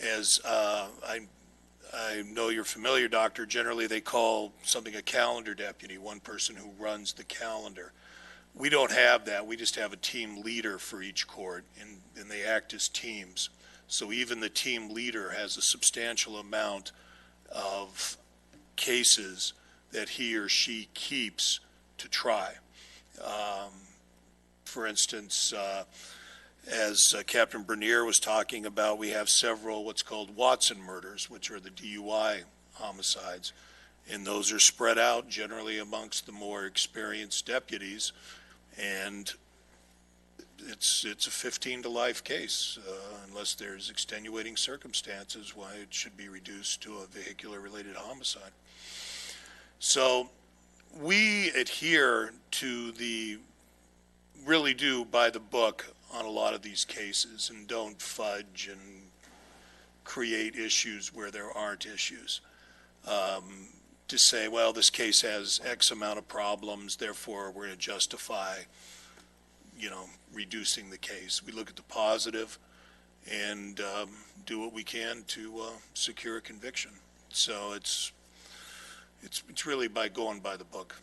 as I know you're familiar, Doctor, generally they call something a calendar deputy, one person who runs the calendar. We don't have that. We just have a team leader for each court, and they act as teams. So even the team leader has a substantial amount of cases that he or she keeps to try. For instance, as Captain Bernier was talking about, we have several what's called Watson murders, which are the DUI homicides, and those are spread out generally amongst the more experienced deputies, and it's a 15 to life case unless there's extenuating circumstances why it should be reduced to a vehicular related homicide. So we adhere to really do by the book on a lot of these cases and don't fudge and create issues where there aren't issues. To say, well, this case has X amount of problems, therefore we're going to justify, reducing the case. We look at the positive and do what we can to secure a conviction. So it's really by going by the book.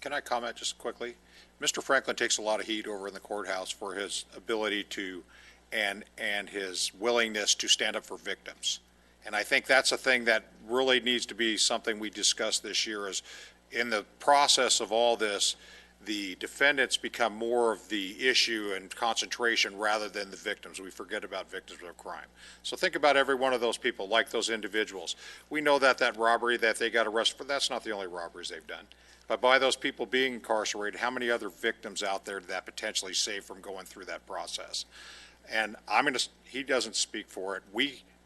Can I comment just quickly? Mr. Franklin takes a lot of heat over in the courthouse for his ability to and his willingness to stand up for victims. And I think that's a thing that really needs to be something we discuss this year is in the process of all this, the defendants become more of the issue and concentration rather than the victims. We forget about victims of crime. So think about every one of those people, like those individuals. We know that robbery that they got arrested for, that's not the only robberies they've done. But by those people being incarcerated, how many other victims out there that potentially saved from going through that process? And he doesn't speak for it.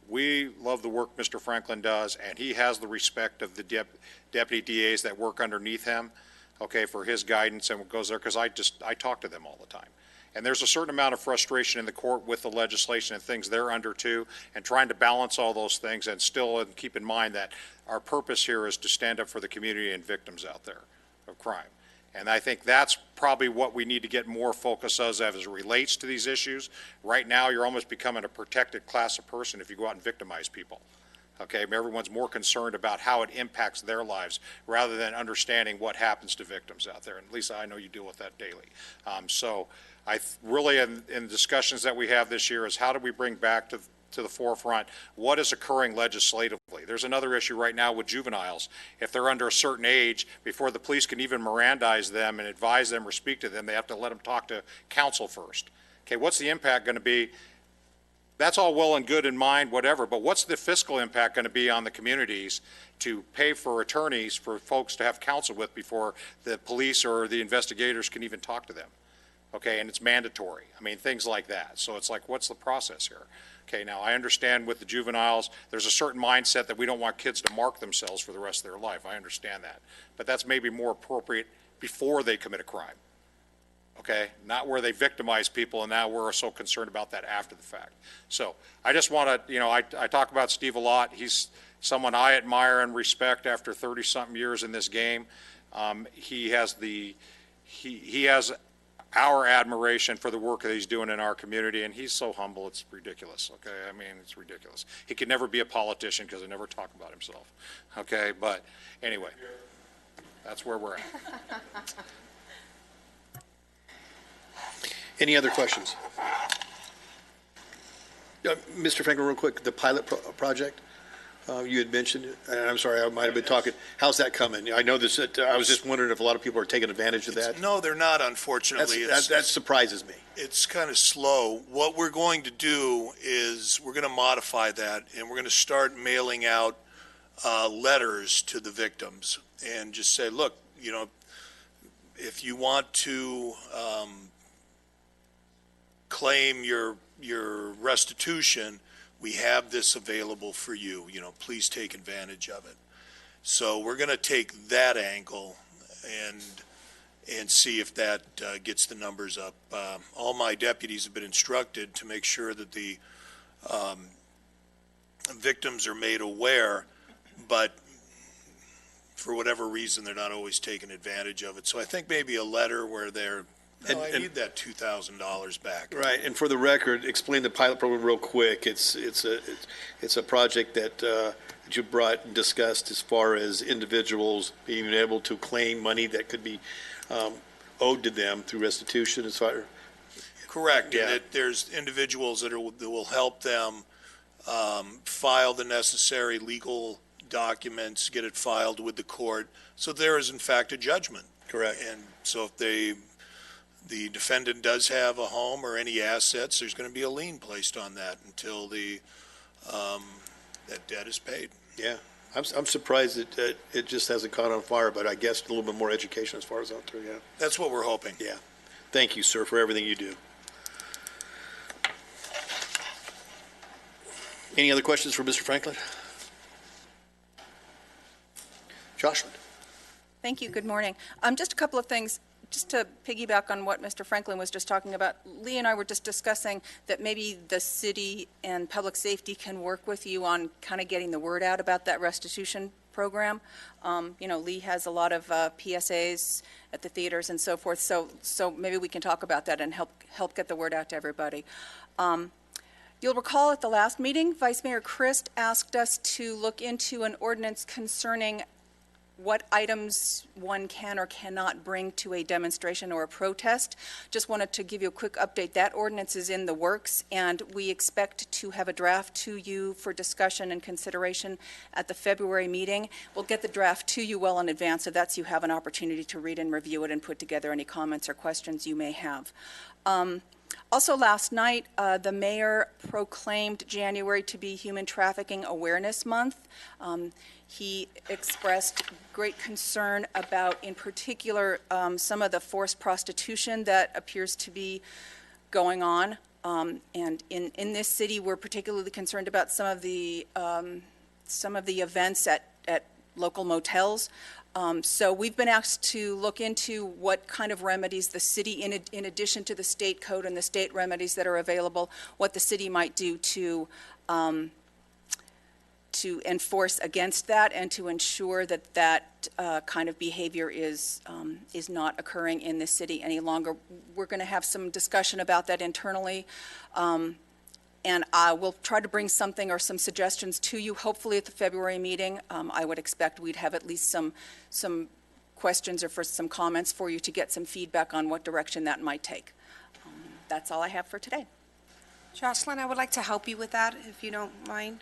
We love the work Mr. Franklin does, and he has the respect of the deputy DAs that work underneath him. okay, for his guidance and what goes there, because I talk to them all the time. And there's a certain amount of frustration in the court with the legislation and things they're under too, and trying to balance all those things and still keep in mind that our purpose here is to stand up for the community and victims out there of crime. And I think that's probably what we need to get more focus as it relates to these issues. Right now, you're almost becoming a protected class of person if you go out and victimize people. Okay, everyone's more concerned about how it impacts their lives rather than understanding what happens to victims out there. And Lisa, I know you deal with that daily. So I really, in discussions that we have this year, is how do we bring back to the forefront what is occurring legislatively. There's another issue right now with juveniles. If they're under a certain age, before the police can even Mirandize them and advise them or speak to them, they have to let them talk to counsel first. Okay, what's the impact going to be? That's all well and good in mind, whatever, but what's the fiscal impact going to be on the communities to pay for attorneys for folks to have counsel with before the police or the investigators can even talk to them? Okay, and it's mandatory. I mean, things like that. So it's like, what's the process here? Okay, now I understand with the juveniles, there's a certain mindset that we don't want kids to mark themselves for the rest of their life. I understand that. But that's maybe more appropriate before they commit a crime. Okay, not where they victimize people, and now we're so concerned about that after the fact. So I just want to, I talk about Steve a lot. He's someone I admire and respect after 30-something years in this game. He has our admiration for the work that he's doing in our community, and he's so humble, it's ridiculous, okay? I mean, it's ridiculous. He could never be a politician because he never talk about himself, okay? But anyway, that's where we're at. Any other questions? Mr. Franklin, real quick, the pilot project, you had mentioned, and I'm sorry, I might have been talking, how's that coming? I know this, I was just wondering if a lot of people are taking advantage of that. No, they're not, unfortunately. That surprises me. It's kind of slow. What we're going to do is we're going to modify that, and we're going to start mailing out letters to the victims and just say, look, if you want to claim your restitution, we have this available for you. Please take advantage of it. So we're going to take that angle and see if that gets the numbers up. All my deputies have been instructed to make sure that the victims are made aware, but for whatever reason, they're not always taking advantage of it. So I think maybe a letter where they're, I need that $2,000 back. Right, and for the record, explain the pilot program real quick. It's a project that you brought and discussed as far as individuals being able to claim money that could be owed to them through restitution. As far Correct. Yeah. And that there's individuals that will help them file the necessary legal documents, get it filed with the court. So there is in fact a judgment. Correct. And so if the defendant does have a home or any assets, there's going to be a lien placed on that until that debt is paid. Yeah, I'm surprised that it just hasn't caught on fire, but I guess a little bit more education as far as out there, yeah. That's what we're hoping. Yeah. Thank you, sir, for everything you do. Any other questions for Mr. Franklin? Jocelyn? Thank you. Good morning. Just a couple of things. Just to piggyback on what Mr. Franklin was just talking about, Lee and I were just discussing that maybe the city and public safety can work with you on kind of getting the word out about that restitution program. Lee has a lot of PSAs at the theaters and so forth, so maybe we can talk about that and help get the word out to everybody. You'll recall at the last meeting, Vice Mayor Christ asked us to look into an ordinance concerning what items one can or cannot bring to a demonstration or a protest. Just wanted to give you a quick update. That ordinance is in the works, and we expect to have a draft to you for discussion and consideration at the February meeting. We'll get the draft to you well in advance of that, so you have an opportunity to read and review it and put together any comments or questions you may have. Also last night, the mayor proclaimed January to be Human Trafficking Awareness Month. He expressed great concern about, in particular, some of the forced prostitution that appears to be going on. And in this city, we're particularly concerned about some of the events at local motels. So we've been asked to look into what kind of remedies the city, in addition to the state code and the state remedies that are available, what the city might do to enforce against that and to ensure that that kind of behavior is not occurring in this city any longer. We're going to have some discussion about that internally. And I will try to bring something or some suggestions to you, hopefully at the February meeting. I would expect we'd have at least some questions or for some comments for you to get some feedback on what direction that might take. That's all I have for today. Jocelyn, I would like to help you with that, if you don't mind.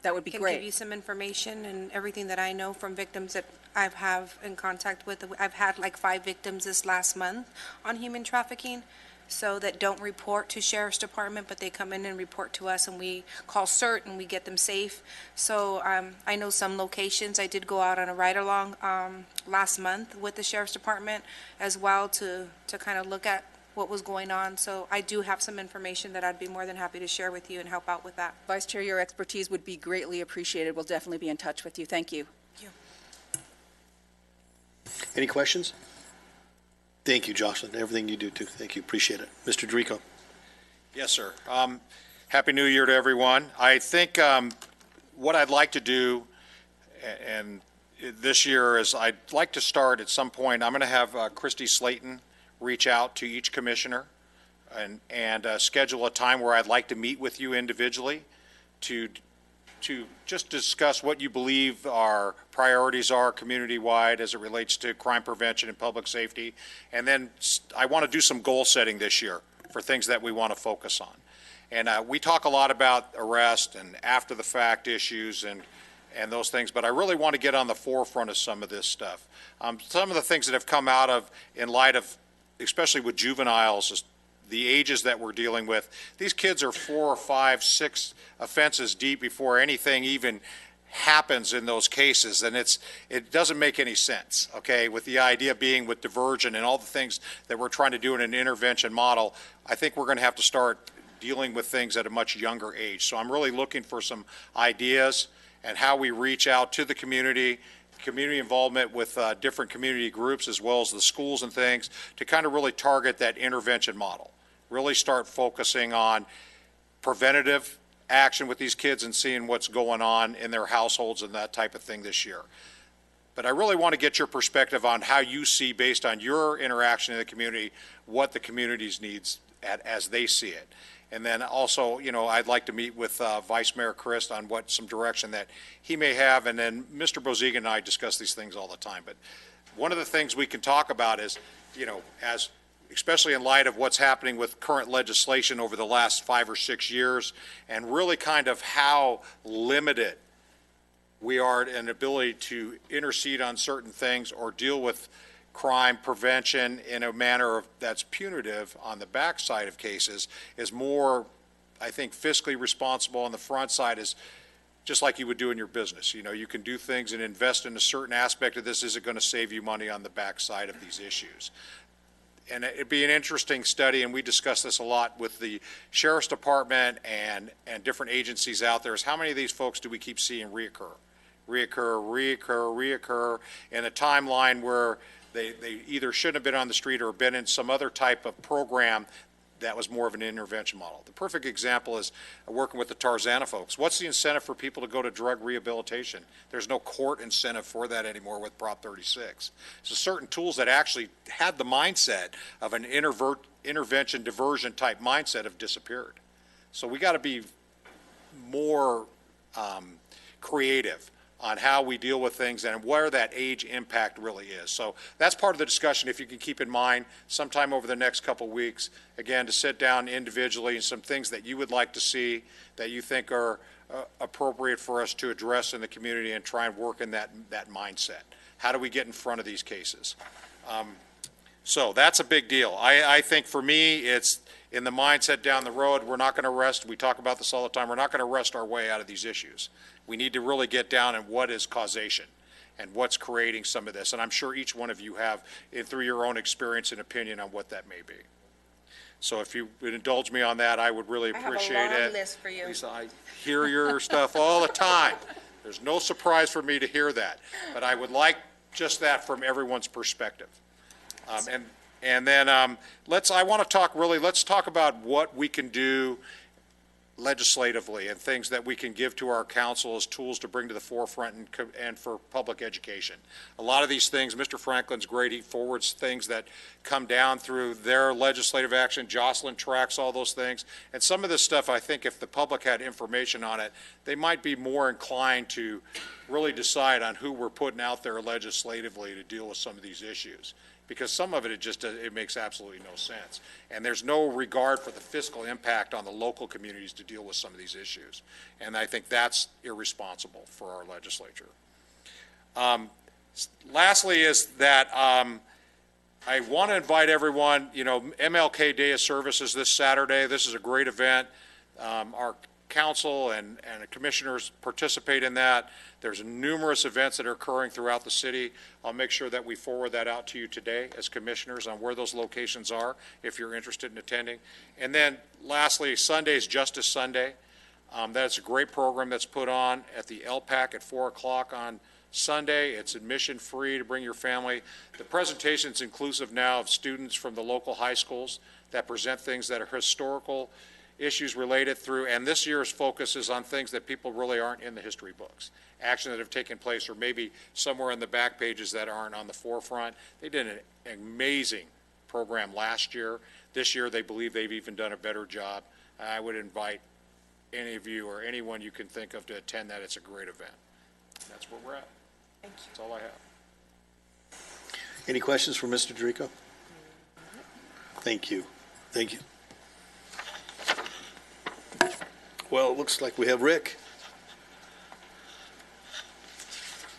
That would be Can give you great. some information and everything that I know from victims that I have in contact with. I've had like 5 victims this last month on human trafficking, so that don't report to Sheriff's Department, but they come in and report to us, and we call CERT and we get them safe. So I know some locations. I did go out on a ride-along last month with the Sheriff's Department as well to kind of look at what was going on. So I do have some information that I'd be more than happy to share with you and help out with that. Vice Chair, your expertise would be greatly appreciated. We'll definitely be in touch with you. Thank you. Any questions? Thank you, Jocelyn. Everything you do, too. Thank you. Appreciate it. Mr. Dorico. Yes, sir. Happy New Year to everyone. I think what I'd like to do, and this year, is I'd like to start at some point. I'm going to have Christy Slayton reach out to each commissioner and schedule a time where I'd like to meet with you individually to just discuss what you believe our priorities are community-wide as it relates to crime prevention and public safety. And then I want to do some goal setting this year for things that we want to focus on. And we talk a lot about arrest and after-the-fact issues and those things, but I really want to get on the forefront of some of this stuff. Some of the things that have come out of, in light of, especially with juveniles, the ages that we're dealing with, these kids are 4 or 5, 6 offenses deep before anything even happens in those cases, and it doesn't make any sense, okay, with the idea being with diversion and all the things that we're trying to do in an intervention model. I think we're going to have to start dealing with things at a much younger age. So I'm really looking for some ideas and how we reach out to the community involvement with different community groups as well as the schools and things to kind of really target that intervention model. Really start focusing on preventative action with these kids and seeing what's going on in their households and that type of thing this year. But I really want to get your perspective on how you see, based on your interaction in the community, what the community's needs as they see it. And then also, you know, I'd like to meet with Vice Mayor Christ on what some direction that he may have. And then Mr. Bozigan and I discuss these things all the time. But one of the things we can talk about is, you know, especially in light of what's happening with current legislation over the last 5 or 6 years, and really kind of how limited we are in ability to intercede on certain things or deal with crime prevention in a manner that's punitive on the backside of cases is more, I think, fiscally responsible. On the front side is just like you would do in your business. You know, you can do things and invest in a certain aspect of this. Is it going to save you money on the backside of these issues? And it'd be an interesting study, and we discuss this a lot with the Sheriff's Department and different agencies out there, is how many of these folks do we keep seeing reoccur in a timeline where they either shouldn't have been on the street or been in some other type of program that was more of an intervention model. The perfect example is working with the Tarzana folks. What's the incentive for people to go to drug rehabilitation? There's no court incentive for that anymore with Prop 36. So certain tools that actually had the mindset of an intervention diversion type mindset have disappeared. So we got to be more creative on how we deal with things and where that age impact really is. So that's part of the discussion, if you can keep in mind, sometime over the next couple of weeks, again, to sit down individually and some things that you would like to see that you think are appropriate for us to address in the community and try and work in that mindset. How do we get in front of these cases? So that's a big deal. I think for me, it's in the mindset down the road, we're not going to rest. We talk about this all the time. We're not going to rest our way out of these issues. We need to really get down in what is causation and what's creating some of this. And I'm sure each one of you have, through your own experience and opinion, on what that may be. So if you would indulge me on that, I would really appreciate it. I have a long list for you. Lisa, I hear your stuff all the time. There's no surprise for me to hear that. But I would like just that from everyone's perspective. And then let's talk about what we can do legislatively and things that we can give to our council as tools to bring to the forefront and for public education. A lot of these things, Mr. Franklin's great. He forwards things that come down through their legislative action. Jocelyn tracks all those things. And some of this stuff, I think if the public had information on it, they might be more inclined to really decide on who we're putting out there legislatively to deal with some of these issues. Because some of it, it makes absolutely no sense. And there's no regard for the fiscal impact on the local communities to deal with some of these issues. And I think that's irresponsible for our legislature. Lastly is that I want to invite everyone, MLK Day of Service is this Saturday. This is a great event. Our council and commissioners participate in that. There's numerous events that are occurring throughout the city. I'll make sure that we forward that out to you today as commissioners on where those locations are if you're interested in attending. And then lastly, Sunday's Justice Sunday. That's a great program that's put on at the LPAC at 4 o'clock on Sunday. It's admission free to bring your family. The presentation is inclusive now of students from the local high schools that present things that are historical issues related through, and this year's focus is on things that people really aren't in the history books, action that have taken place or maybe somewhere in the back pages that aren't on the forefront. They did an amazing program last year. This year they believe they've even done a better job. I would invite any of you or anyone you can think of to attend that. It's a great event. That's where we're at. Thank you. That's all I have. Any questions for Mr. Dorico? Thank you. Thank you. Well, it looks like we have Rick.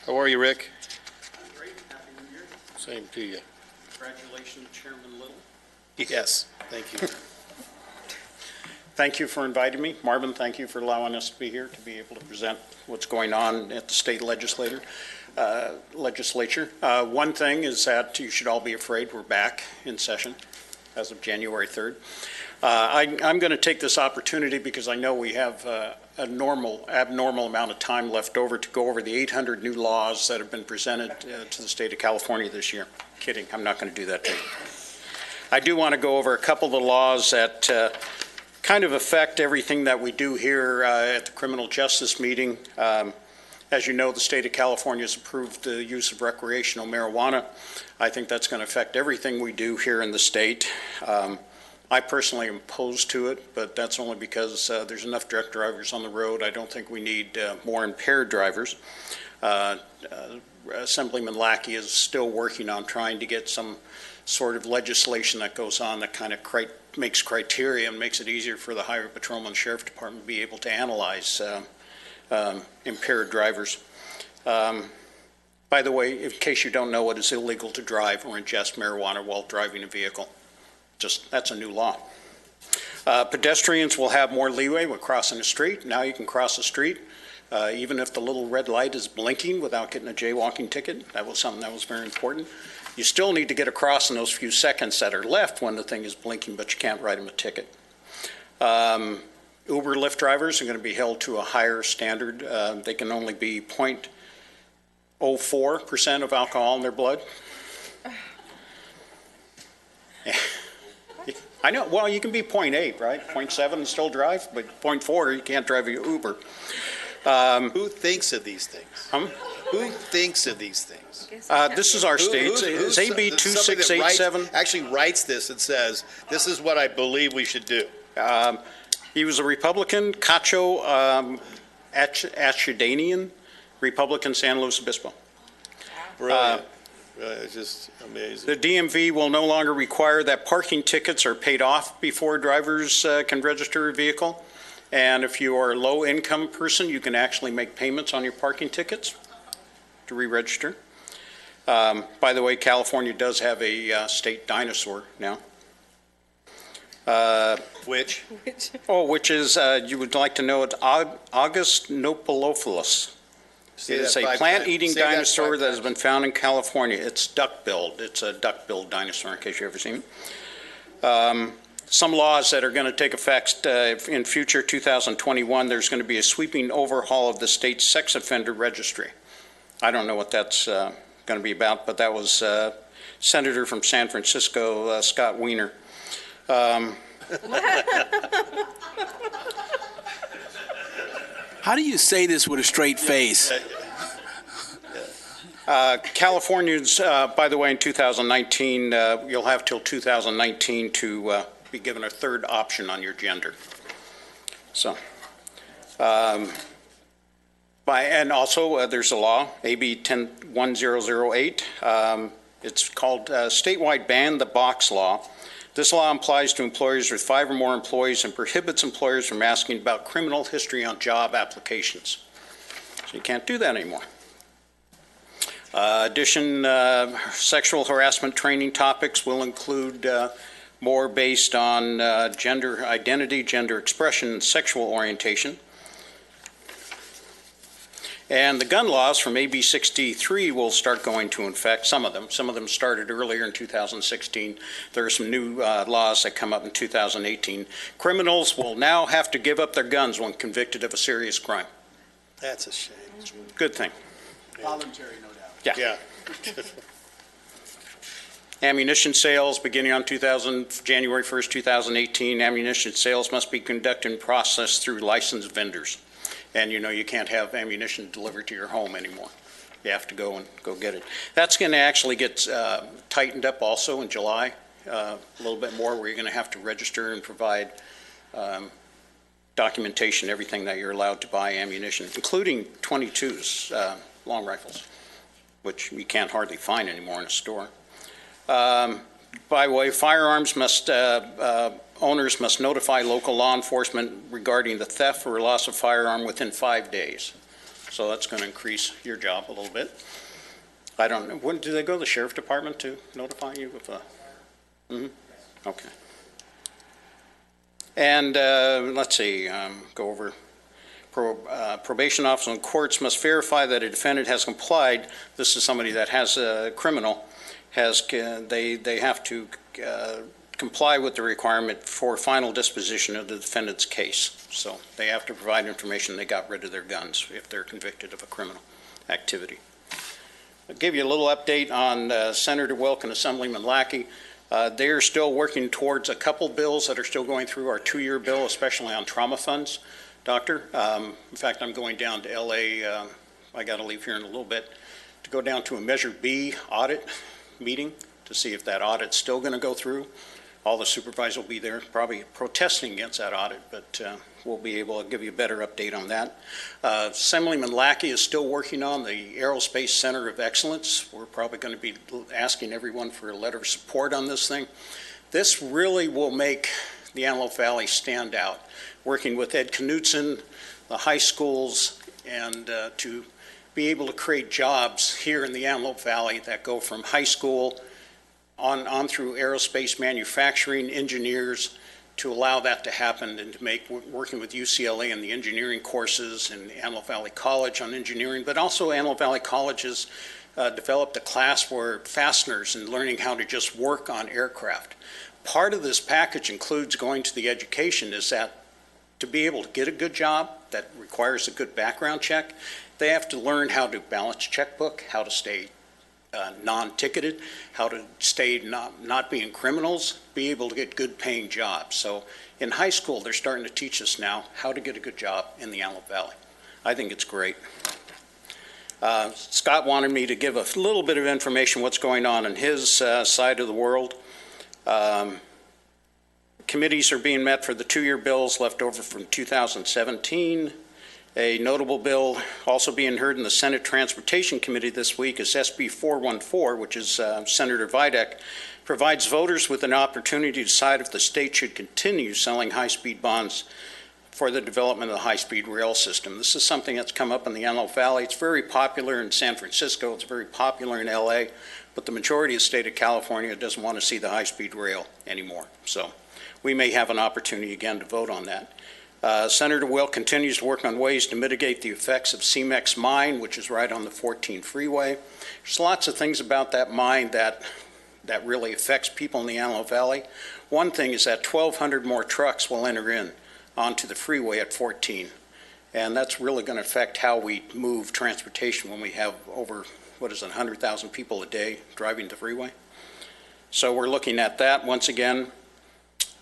How are you, Rick? Great. Happy New Year. Same to you. Congratulations, Chairman Little. Yes, thank you. Thank you for inviting me. Marvin, thank you for allowing us to be here to be able to present what's going on at the state legislature. One thing is that you should all be afraid we're back in session as of January 3rd. I'm going to take this opportunity because I know we have abnormal amount of time left over to go over the 800 new laws that have been presented to the state of California this year. Kidding, I'm not going to do that to you. I do want to go over a couple of the laws that kind of affect everything that we do here at the criminal justice meeting. As you know, the state of California has approved the use of recreational marijuana. I think that's going to affect everything we do here in the state. I personally am opposed to it, but that's only because there's enough drunk drivers on the road. I don't think we need more impaired drivers. Assemblyman Lackey is still working on trying to get some sort of legislation that goes on that kind of makes criteria and makes it easier for the Highway Patrolman and Sheriff Department to be able to analyze impaired drivers. By the way, in case you don't know, it is illegal to drive or ingest marijuana while driving a vehicle. That's a new law. Pedestrians will have more leeway when crossing the street. Now you can cross the street even if the little red light is blinking without getting a jaywalking ticket. That was something that was very important. You still need to get across in those few seconds that are left when the thing is blinking, but you can't write them a ticket. Uber, Lyft drivers are going to be held to a higher standard. They can only be 0.04% of alcohol in their blood. I know, well, you can be 0.8, right? 0.7 and still drive, but 0.4, you can't drive a Uber. Who thinks of these things? Who thinks of these things? This is our state. It's AB 2687. Actually writes this and says, this is what I believe we should do. He was a Republican, Cacho Ashidanian, Republican, San Luis Obispo. Brilliant. It's just amazing. The DMV will no longer require that parking tickets are paid off before drivers can register a vehicle. And if you are a low-income person, you can actually make payments on your parking tickets to re-register. By the way, California does have a state dinosaur now. Which? Which is, you would like to know it, Augustnopolophilus. It is a plant-eating dinosaur that has been found in California. It's duck-billed. It's a duck-billed dinosaur, in case you've ever seen it. Some laws that are going to take effect in future 2021, there's going to be a sweeping overhaul of the state's sex offender registry. I don't know what that's going to be about, but that was Senator from San Francisco, Scott Wiener. How do you say this with a straight face? Californians, by the way, in 2019, you'll have till 2019 to be given a third option on your gender. So, and also there's a law, AB 101008. It's called Statewide Ban the Box Law. This law applies to employers with 5 or more employees and prohibits employers from asking about criminal history on job applications. So you can't do that anymore. Sexual harassment training topics will include more based on gender identity, gender expression, and sexual orientation. And the gun laws from AB 63 will start going to effect, some of them. Some of them started earlier in 2016. There are some new laws that come up in 2018. Criminals will now have to give up their guns when convicted of a serious crime. That's a shame. Good thing. Voluntary, no doubt. Yeah. Ammunition sales beginning on January 1st, 2018. Ammunition sales must be conducted and processed through licensed vendors. And you can't have ammunition delivered to your home anymore. You have to go get it. That's going to actually get tightened up also in July, a little bit more, where you're going to have to register and provide documentation, everything that you're allowed to buy ammunition, including 22s, long rifles, which you can't hardly find anymore in a store. By the way, firearms owners must notify local law enforcement regarding the theft or loss of firearm within 5 days. So that's going to increase your job a little bit. I don't know. When do they go to the sheriff department to notify you of a? Okay. And let's see, go over. Probation officers and courts must verify that a defendant has complied. This is somebody that has a criminal. They have to comply with the requirement for final disposition of the defendant's case. So they have to provide information they got rid of their guns if they're convicted of a criminal activity. I'll give you a little update on Senator Wilk and Assemblyman Lackey. They're still working towards a couple bills that are still going through our 2-year bill, especially on trauma funds, Doctor. In fact, I'm going down to LA, I got to leave here in a little bit, to go down to a Measure B audit meeting to see if that audit's still going to go through. All the supervisors will be there, probably protesting against that audit, but we'll be able to give you a better update on that. Assemblyman Lackey is still working on the Aerospace Center of Excellence. We're probably going to be asking everyone for a letter of support on this thing. This really will make the Antelope Valley stand out. Working with Ed Knutson, the high schools, and to be able to create jobs here in the Antelope Valley that go from high school on through aerospace manufacturing, engineers, to allow that to happen, and to make, working with UCLA and the engineering courses and Antelope Valley College on engineering, but also Antelope Valley College has developed a class where fasteners and learning how to just work on aircraft. Part of this package includes going to the education is that to be able to get a good job that requires a good background check, they have to learn how to balance checkbook, how to stay non-ticketed, how to stay not being criminals, be able to get good paying jobs. So in high school, they're starting to teach us now how to get a good job in the Antelope Valley. I think it's great. Scott wanted me to give a little bit of information what's going on in his side of the world. Committees are being met for the 2-year bills left over from 2017. A notable bill also being heard in the Senate Transportation Committee this week is SB 414, which is Senator Videk, provides voters with an opportunity to decide if the state should continue selling high-speed bonds for the development of the high-speed rail system. This is something that's come up in the Antelope Valley. It's very popular in San Francisco. It's very popular in LA, but the majority of the state of California doesn't want to see the high-speed rail anymore. So we may have an opportunity again to vote on that. Senator Wilk continues to work on ways to mitigate the effects of CMEX mine, which is right on the 14 freeway. There's lots of things about that mine that really affects people in the Antelope Valley. One thing is that 1,200 more trucks will enter in onto the freeway at 14. And that's really going to affect how we move transportation when we have over 100,000 people a day driving the freeway. So we're looking at that once again.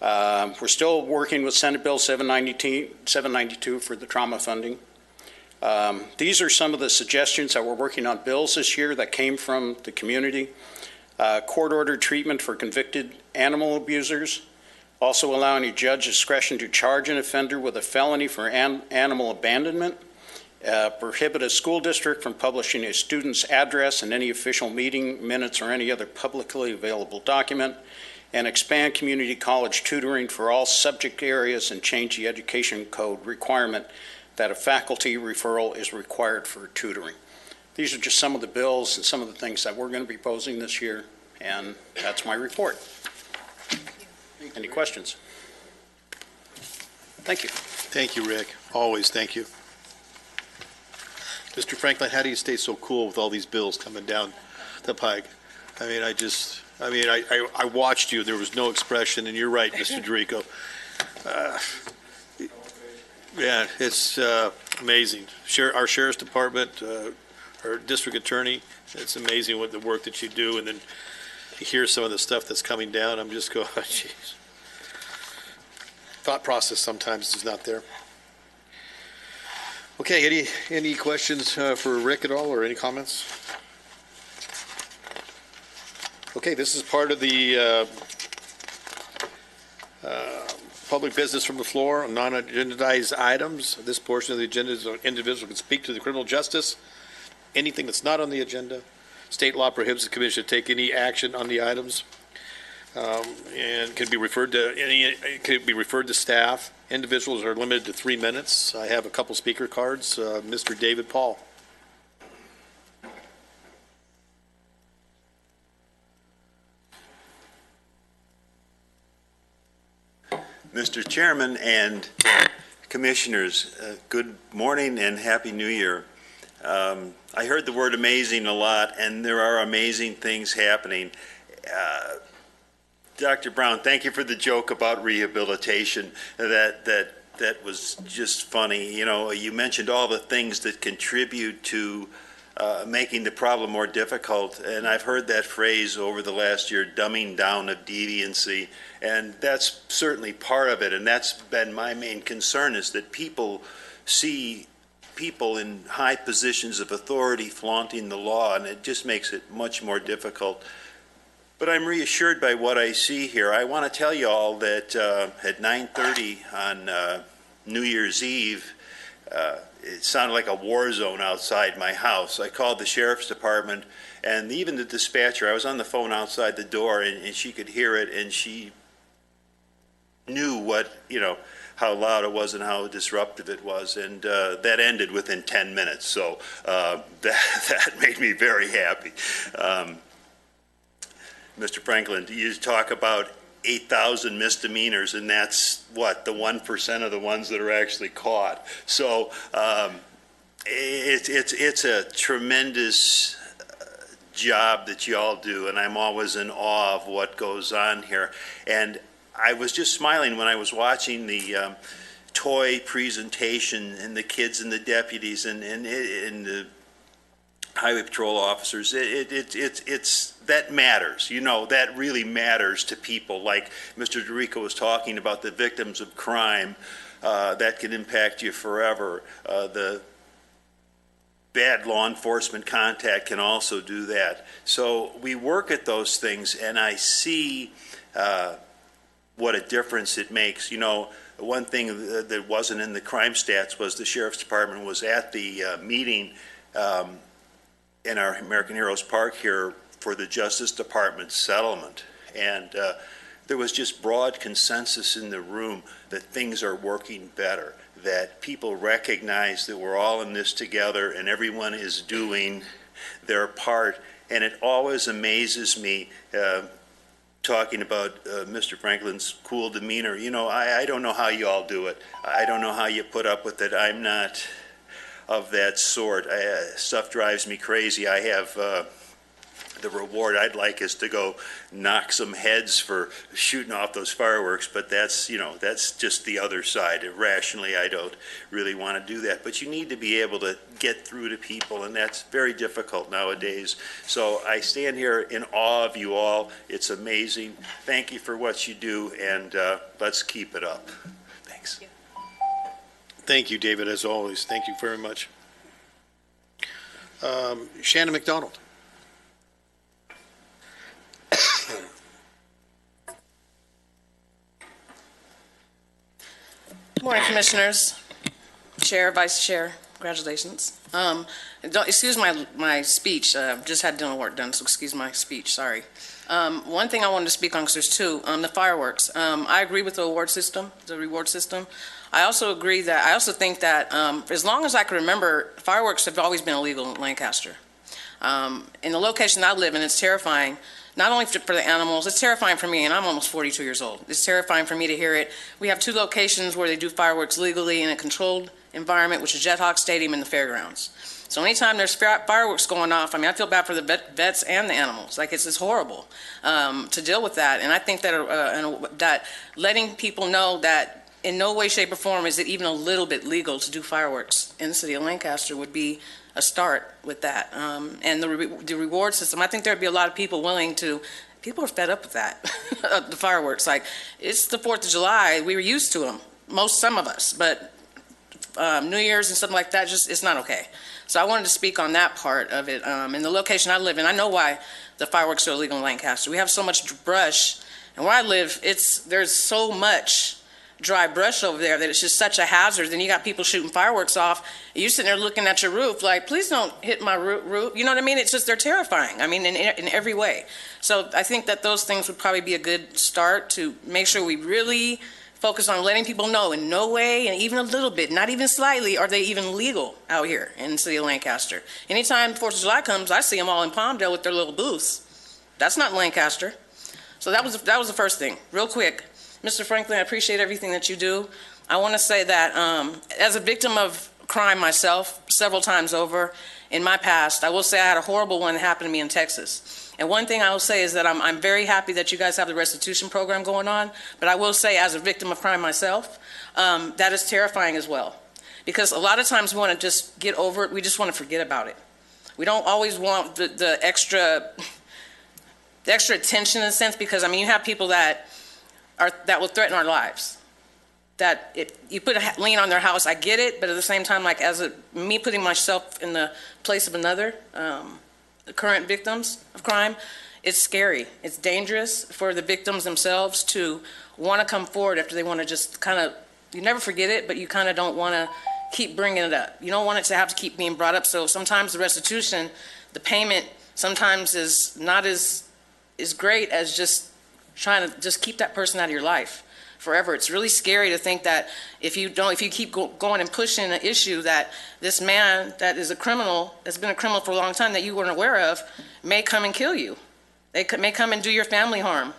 We're still working with Senate Bill 792 for the trauma funding. These are some of the suggestions that we're working on bills this year that came from the community. Court-ordered treatment for convicted animal abusers, also allowing a judge discretion to charge an offender with a felony for animal abandonment, prohibit a school district from publishing a student's address in any official meeting minutes or any other publicly available document, and expand community college tutoring for all subject areas and change the education code requirement that a faculty referral is required for tutoring. These are just some of the bills and some of the things that we're going to be posing this year, and that's my report. Any questions? Thank you. Thank you, Rick. Always thank you. Mr. Franklin, how do you stay so cool with all these bills coming down the pike? I mean, I watched you. There was no expression, and you're right, Mr. Dorico. Yeah, it's amazing. Our sheriff's department, our district attorney, it's amazing what the work that you do, and then you hear some of the stuff that's coming down. I'm just going, oh, jeez. Thought process sometimes is not there. Okay, any questions for Rick at all, or any comments? Okay, this is part of the public business from the floor on non-agendized items. This portion of the agenda is an individual can speak to the criminal justice. Anything that's not on the agenda. State law prohibits the commission to take any action on the items, and can be referred to staff. Individuals are limited to 3 minutes. I have a couple speaker cards. Mr. David Paul. Mr. Chairman and Commissioners, good morning and Happy New Year. I heard the word amazing a lot, and there are amazing things happening. Dr. Brown, thank you for the joke about rehabilitation. That was just funny. You know, you mentioned all the things that contribute to making the problem more difficult, and I've heard that phrase over the last year, dumbing down of deviancy, and that's certainly part of it, and that's been my main concern, is that people see people in high positions of authority flaunting the law, and it just makes it much more difficult. But I'm reassured by what I see here. I want to tell you all that at 9:30 on New Year's Eve, it sounded like a war zone outside my house. I called the sheriff's department, and even the dispatcher, I was on the phone outside the door, and she could hear it, and she knew what, how loud it was and how disruptive it was, and that ended within 10 minutes, so that made me very happy. Mr. Franklin, you talk about 8,000 misdemeanors, and that's what, the 1% of the ones that are actually caught. So it's a tremendous job that you all do, and I'm always in awe of what goes on here. And I was just smiling when I was watching the toy presentation, and the kids and the deputies and the highway patrol officers. It's that matters. That really matters to people. Like Mr. Dorico was talking about, the victims of crime, that can impact you forever. The bad law enforcement contact can also do that. So we work at those things, and I see what a difference it makes. One thing that wasn't in the crime stats was the sheriff's department was at the meeting in our American Heroes Park here for the Justice Department settlement. And there was just broad consensus in the room that things are working better, that people recognize that we're all in this together and everyone is doing their part. And it always amazes me, talking about Mr. Franklin's cool demeanor. I don't know how you all do it. I don't know how you put up with it. I'm not of that sort. Stuff drives me crazy. I have the reward I'd like is to go knock some heads for shooting off those fireworks, but that's, that's just the other side. Rationally, I don't really want to do that, but you need to be able to get through to people, and that's very difficult nowadays. So I stand here in awe of you all. It's amazing. Thank you for what you do, and let's keep it up. Thanks. Thank you, David, as always. Thank you very much. Shannon McDonald. Good morning, Commissioners, Chair, Vice Chair, congratulations. Excuse my speech, just had dental work done, so excuse my speech, sorry. One thing I wanted to speak on, because there's two, the fireworks. I agree with the award system, the reward system. I also think that as long as I can remember, fireworks have always been illegal in Lancaster. In the location I live in, it's terrifying. Not only for the animals, it's terrifying for me, and I'm almost 42 years old. It's terrifying for me to hear it. We have two locations where they do fireworks legally in a controlled environment, which is Jet Hawk Stadium and the fairgrounds. So anytime there's fireworks going off, I feel bad for the vets and the animals. Like, it's horrible to deal with that. And I think that, that letting people know that in no way, shape, or form is it even a little bit legal to do fireworks in the city of Lancaster would be a start with that. And the reward system, I think there'd be a lot of people willing to, people are fed up with that, the fireworks. Like, it's the 4th of July, we were used to them, some of us, but New Year's and something like that, it's not okay. So I wanted to speak on that part of it. In the location I live in, I know why the fireworks are illegal in Lancaster. We have so much brush, and where I live, there's so much dry brush over there that it's just such a hazard. Then you got people shooting fireworks off. You're sitting there looking at your roof like, please don't hit my roof. You know what I mean? It's just, they're terrifying. In every way. So I think that those things would probably be a good start to make sure we really focus on letting people know in no way, and even a little bit, not even slightly, are they even legal out here in the city of Lancaster. Anytime 4th of July comes, I see them all in Palmdale with their little booths. That's not Lancaster. So that was the first thing. Real quick. Mr. Franklin, I appreciate everything that you do. I want to say that as a victim of crime myself, several times over in my past, I will say I had a horrible one that happened to me in Texas. And one thing I will say is that I'm very happy that you guys have the restitution program going on, but I will say as a victim of crime myself, that is terrifying as well. Because a lot of times we want to just get over it, we just want to forget about it. We don't always want the extra attention in a sense, because you have people that will threaten our lives. That if you put a lien on their house, I get it, but at the same time, like me putting myself in the place of another, the current victims of crime, it's scary. It's dangerous for the victims themselves to want to come forward after they want to just kind of, you never forget it, but you kind of don't want to keep bringing it up. You don't want it to have to keep being brought up. So sometimes the restitution, the payment sometimes is not as great as just trying to just keep that person out of your life forever. It's really scary to think that if you keep going and pushing an issue, that this man that is a criminal, that's been a criminal for a long time that you weren't aware of, may come and kill you. They may come and do your family harm.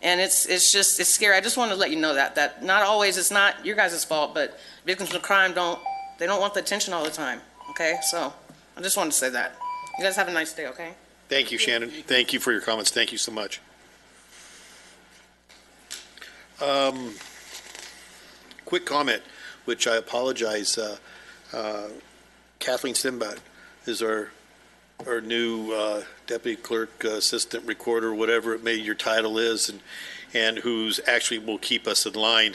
And it's scary. I just want to let you know that not always, it's not your guys' fault, but victims of crime don't want the attention all the time. Okay? So I just wanted to say that. You guys have a nice day, okay? Thank you, Shannon. Thank you for your comments. Thank you so much. Quick comment, which I apologize. Kathleen Stimbat is our new deputy clerk, assistant recorder, whatever it may your title is, and who's actually will keep us in line.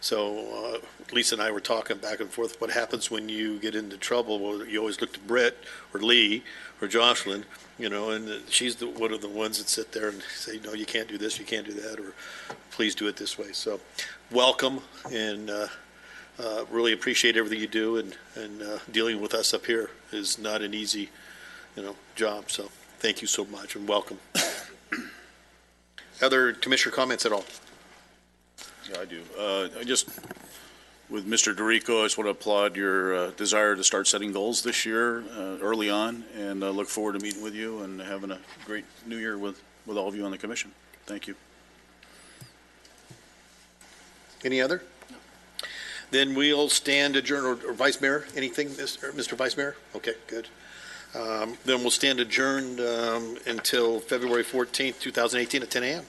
So Lisa and I were talking back and forth. What happens when you get into trouble? Well, you always look to Britt or Lee or Jocelyn, and she's one of the ones that sit there and say, no, you can't do this, you can't do that, or please do it this way. So welcome, and really appreciate everything you do, and dealing with us up here is not an easy, job. So thank you so much, and welcome. Other commissioner comments at all? Yeah, I do. With Mr. DeRico, I just want to applaud your desire to start setting goals this year early on, and look forward to meeting with you and having a great new year with all of you on the commission. Thank you. Any other? No. Then we'll stand adjourned. Or Vice Mayor, anything, Mr. Vice Mayor? Okay, good. Then we'll stand adjourned until February 14th, 2018 at 10 a.m.